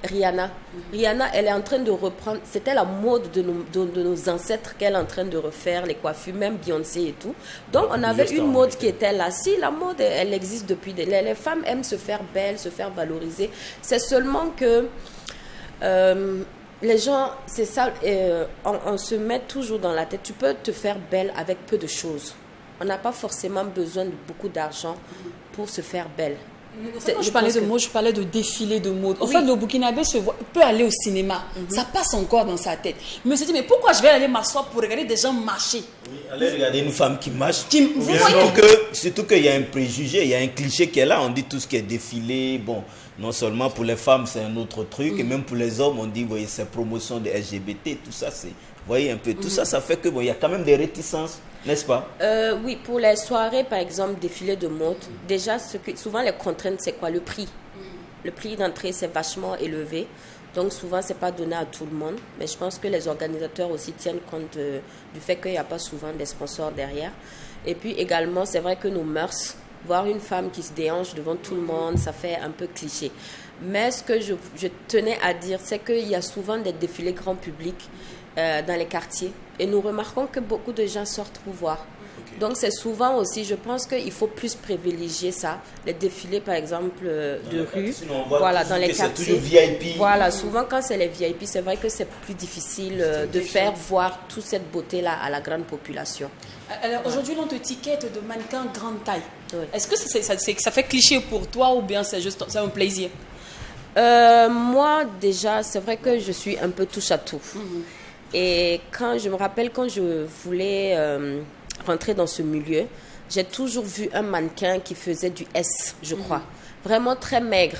Rihanna. Rihanna, elle est en train de reprendre, c'était la mode de nos ancêtres qu'elle est en train de refaire, les coiffures, même Beyoncé et tout. Donc on avait une mode qui était là. Si la mode, elle existe depuis les femmes aiment se faire belles, se faire valoriser. C'est seulement que les gens, c'est ça, on se met toujours dans la tête. Tu peux te faire belle avec peu de choses. On n'a pas forcément besoin de beaucoup d'argent pour se faire belle. Quand je parlais de mode, je parlais de défilé de mode. En fait, le Burkinabé peut aller au cinéma. Ça passe encore dans sa tête. Mais se dit, mais pourquoi je vais aller m'asseoir pour regarder des gens marcher? Oui, allez regarder une femme qui marche. Vous voyez? Surtout qu'il y a un préjugé, il y a un cliché qui est là. On dit tout ce qui est défilé. Bon, non seulement pour les femmes, c'est un autre truc. Et même pour les hommes, on dit, voyez, c'est promotion de LGBT. Tout ça, c'est... Vous voyez un peu, tout ça, ça fait que bon, il y a quand même des réticences, n'est-ce pas? Oui, pour les soirées, par exemple, défilé de mode, déjà, souvent les contraintes, c'est quoi? Le prix. Le prix d'entrée, c'est vachement élevé. Donc, souvent, ce n'est pas donné à tout le monde. Mais je pense que les organisateurs aussi tiennent compte du fait qu'il n'y a pas souvent des sponsors derrière. Et puis, également, c'est vrai que nos mœurs, voir une femme qui se déhanche devant tout le monde, ça fait un peu cliché. Mais ce que je tenais à dire, c'est qu'il y a souvent des défilés grand public dans les quartiers. Et nous remarquons que beaucoup de gens sortent pour voir. Okay. Donc c'est souvent aussi, je pense qu'il faut plus privilégier ça. Les défilés, par exemple, de rue, voilà, dans les quartiers. C'est toujours VIP. Voilà, souvent quand c'est les VIP, c'est vrai que c'est plus difficile de faire voir toute cette beauté-là à la grande population. Alors aujourd'hui, on te étiquette de mannequin grande taille. Oui. Est-ce que ça fait cliché pour toi ou bien c'est un plaisir? Moi, déjà, c'est vrai que je suis un peu touche à tout. Et quand je me rappelle, quand je voulais rentrer dans ce milieu, j'ai toujours vu un mannequin qui faisait du S, je crois. Vraiment très maigre.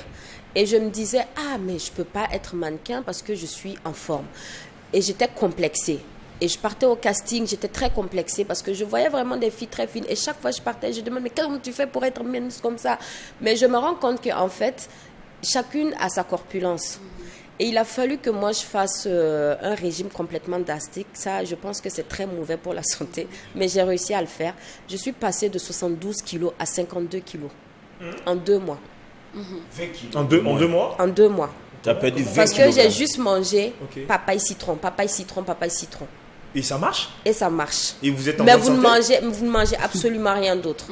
Et je me disais, mais je ne peux pas être mannequin parce que je suis en forme. Et j'étais complexée. Et je partais au casting, j'étais très complexée parce que je voyais vraiment des filles très fines. Et chaque fois que je partais, je demandais, mais comment tu fais pour être mince comme ça? Mais je me rends compte qu'en fait, chacune a sa corpulence. Et il a fallu que moi je fasse un régime complètement drastique. Ça, je pense que c'est très mauvais pour la santé. Mais j'ai réussi à le faire. Je suis passée de 72 kilos à 52 kilos en 2 mois. 20 kilos. En 2 mois? En 2 mois. Tu as perdu 20 Parce que kilos, j'ai juste mangé papaye citron, papaye citron, papaye citron. Et ça marche? Et ça marche. Et vous êtes en Mais bonne santé? vous ne mangez absolument rien d'autre.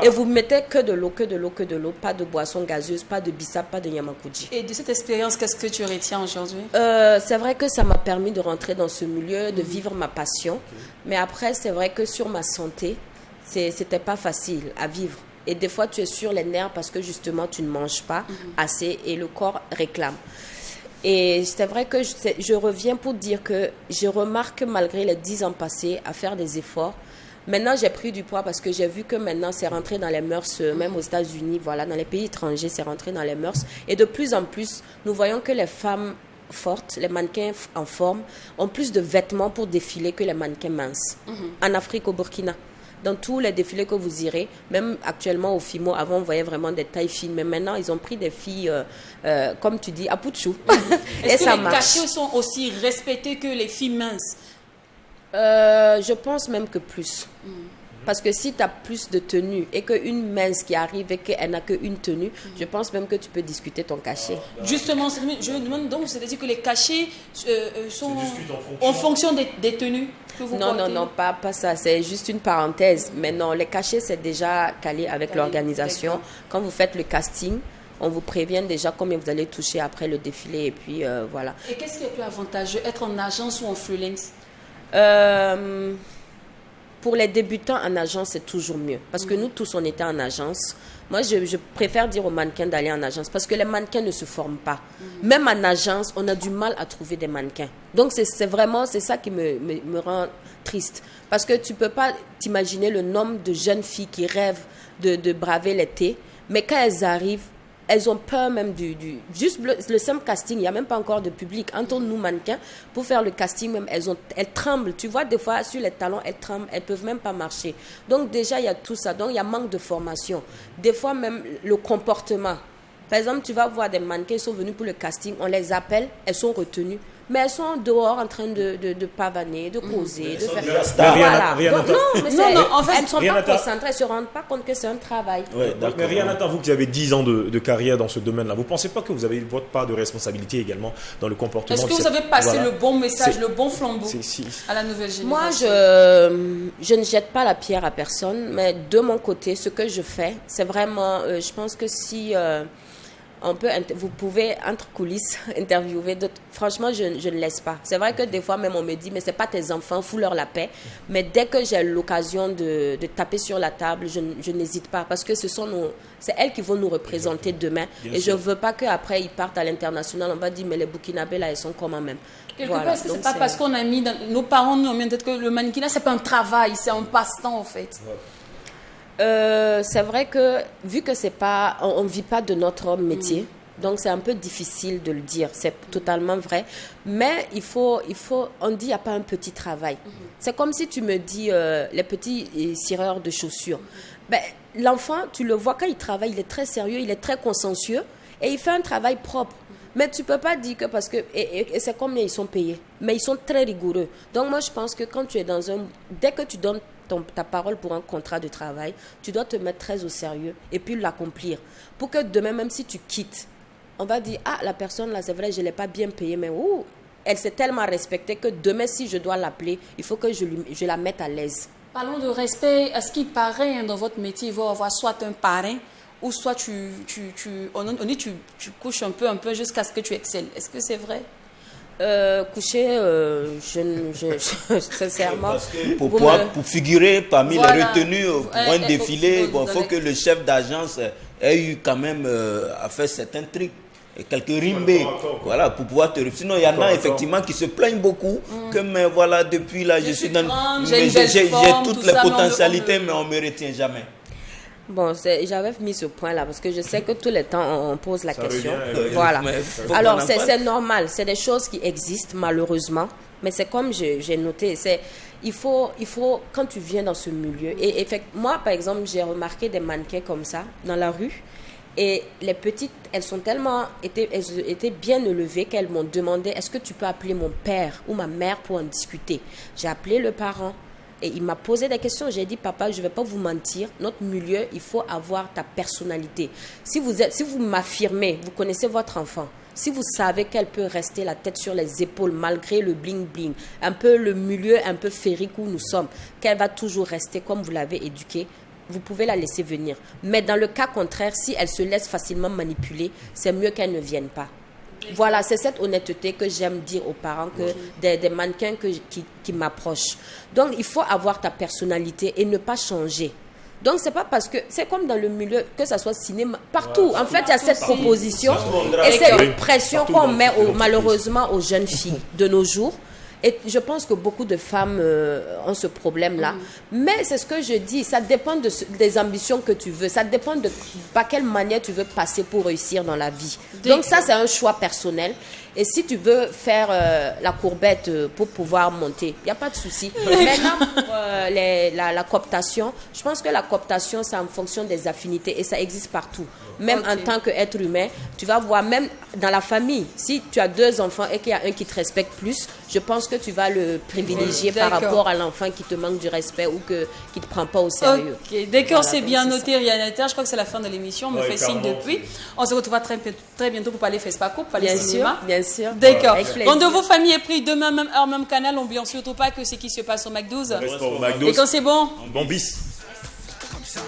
Et vous mettez que de l'eau, que de l'eau, que de l'eau, pas de boisson gazeuse, pas de bissap, pas de yamakuji. Et de cette expérience, qu'est-ce que tu retiens aujourd'hui? C'est vrai que ça m'a permis de rentrer dans ce milieu, de vivre ma passion. Mais après, c'est vrai que sur ma santé, c'était pas facile à vivre. Et des fois, tu es sur les nerfs parce que justement, tu ne manges pas assez et le corps réclame. Et c'est vrai que je reviens pour dire que je remarque malgré les 10 ans passés à faire des efforts. Maintenant, j'ai pris du poids parce que j'ai vu que maintenant, c'est rentré dans les mœurs, même aux États-Unis, voilà, dans les pays étrangers, c'est rentré dans les mœurs. Et de plus en plus, nous voyons que les femmes fortes, les mannequins en forme, ont plus de vêtements pour défiler que les mannequins minces. En Afrique, au Burkina. Dans tous les défilés que vous irez, même actuellement au FIMO, avant on voyait vraiment des tailles fines, mais maintenant ils ont pris des filles, comme tu dis, à Pouchou. Est-ce que les cachets sont aussi respectés que les filles minces? Je pense même que plus. Parce que si tu as plus de tenues et qu'une mince qui arrive et qu'elle n'a qu'une tenue, je pense même que tu peux discuter ton cachet. Justement, je me demande donc, c'est-à-dire que les cachets sont en fonction des tenues que vous portez? Non, pas ça. C'est juste une parenthèse. Mais non, les cachets, c'est déjà calé avec l'organisation. Quand vous faites le casting, on vous prévient déjà combien vous allez toucher après le défilé. Et puis, voilà. Et qu'est-ce qui est plus avantageux, être en agence ou en freelance? Pour les débutants en agence, c'est toujours mieux. Parce que nous tous, on était en agence. Moi, je préfère dire aux mannequins d'aller en agence parce que les mannequins ne se forment pas. Même en agence, on a du mal à trouver des mannequins. Donc, c'est ça qui me rend triste. Parce que tu ne peux pas t'imaginer le nombre de jeunes filles qui rêvent de braver l'été. Mais quand elles arrivent, elles ont peur même juste le simple casting. Il n'y a même pas encore de public. Entre nous, mannequins, pour faire le casting, même, elles tremblent. Tu vois, des fois, sur les talons, elles tremblent. Elles ne peuvent même pas marcher. Donc, déjà, il y a tout ça. Donc, il y a manque de formation. Des fois, même, le comportement. Par exemple, tu vas voir des mannequins qui sont venus pour le casting. On les appelle, elles sont retenues. mais elles sont dehors en train de pavaner, de causer, de faire... Voilà. Non, en fait, elles ne sont Rihanna, pas concentrées, elles ne se rendent pas compte que c'est un travail. Ouais, mais Rihanna, vous qui avez 10 ans de carrière dans ce domaine-là, vous ne pensez pas que vous avez votre part de responsabilité également dans le comportement? Est-ce que vous avez passé le bon message, le bon flambeau à la nouvelle génération? Moi, je ne jette pas la pierre à personne, mais de mon côté, ce que je fais, c'est vraiment, je pense que si vous pouvez, entre coulisses, interviewer d'autres. Franchement, je ne laisse pas. C'est vrai que des fois, même on me dit, mais c'est pas tes enfants, fous-leur la paix. Mais dès que j'ai l'occasion de taper sur la table, je n'hésite pas, parce que c'est elles qui vont nous représenter demain. Bien sûr. Je veux pas qu'après, ils partent à l'international, on va dire, mais les Burkinabés, là, ils sont comment même. Quelque part, est-ce que c'est pas parce qu'on a mis, nos parents nous ont mis en tête que le mannequinat, c'est pas un travail, c'est un passe-temps, en fait. C'est vrai que vu que c'est pas, on vit pas de notre métier, donc c'est un peu difficile de le dire. C'est totalement vrai, mais on dit il n'y a pas un petit travail. C'est comme si tu me dis les petits cireurs de chaussures. Ben, l'enfant, tu le vois quand il travaille, il est très sérieux, il est très consciencieux et il fait un travail propre. Mais tu peux pas dire que parce que et c'est combien ils sont payés, mais ils sont très rigoureux. Donc moi je pense que quand tu es dès que tu donnes ta parole pour un contrat de travail, tu dois te mettre très au sérieux et puis l'accomplir. Pour que demain, même si tu quittes, on va dire, ah, la personne là, c'est vrai, je ne l'ai pas bien payée, mais elle s'est tellement respectée que demain, si je dois l'appeler, il faut que je la mette à l'aise. Parlons de respect. À ce qui paraît, dans votre métier, il va y avoir soit un parrain, ou soit tu couches un peu jusqu'à ce que tu excelles. Est-ce que c'est vrai? Coucher, sincèrement. Pour figurer parmi les retenus pour un défilé, il faut que le chef d'agence ait eu quand même à faire certains trucs et quelques rimbés, voilà, pour pouvoir te... Sinon, il y en a effectivement qui se plaignent beaucoup que, mais voilà, depuis là, je suis dans... J'ai toutes les potentialités, mais on ne me retient jamais. Bon, j'avais mis ce point-là parce que je sais que tous les temps on pose la question. Voilà. Alors c'est normal, c'est des choses qui existent malheureusement, mais c'est comme j'ai noté, il faut quand tu viens dans ce milieu et moi par exemple j'ai remarqué des mannequins comme ça dans la rue et les petites elles étaient bien élevées qu'elles m'ont demandé est-ce que tu peux appeler mon père ou ma mère pour en discuter. J'ai appelé le parent. Et il m'a posé des questions. J'ai dit, papa, je ne vais pas vous mentir. Notre milieu, il faut avoir ta personnalité. Si vous m'affirmez, vous connaissez votre enfant. Si vous savez qu'elle peut rester la tête sur les épaules malgré le bling-bling, un peu le milieu un peu féerique où nous sommes, qu'elle va toujours rester comme vous l'avez éduquée, vous pouvez la laisser venir. Mais dans le cas contraire, si elle se laisse facilement manipuler, c'est mieux qu'elle ne vienne pas. Voilà, c'est cette honnêteté que j'aime dire aux parents, que des mannequins qui m'approchent. Donc, il faut avoir ta personnalité et ne pas changer. Donc, c'est pas parce que... C'est comme dans le milieu, que ça soit cinéma, partout. En fait, il y a cette proposition et cette pression qu'on met malheureusement aux jeunes filles de nos jours. Et je pense que beaucoup de femmes ont ce problème-là. Mais c'est ce que je dis, ça dépend des ambitions que tu veux. Ça dépend de par quelle manière tu veux passer pour réussir dans la vie. Donc ça, c'est un choix personnel. Et si tu veux faire la courbette pour pouvoir monter, il n'y a pas de souci. Maintenant, pour la cooptation, je pense que la cooptation, c'est en fonction des affinités et ça existe partout. Même en tant qu'être humain, tu vas voir, même dans la famille, si tu as 2 enfants et qu'il y a un qui te respecte plus, je pense que tu vas le privilégier par rapport à l'enfant qui te manque du respect ou qui ne te prend pas au sérieux. Ok, d'accord, c'est bien noté, Rihanna. Je crois que c'est la fin de l'émission, on me fait signe depuis. On se retrouvera très bientôt pour parler FESPACO, pour parler cinéma. Bien sûr. D'accord. Rendez-vous famille est pris demain, même heure, même canal. N'oublions surtout pas que ce qui se passe au McDo. Et quand c'est bon, bon bis. Comme ça.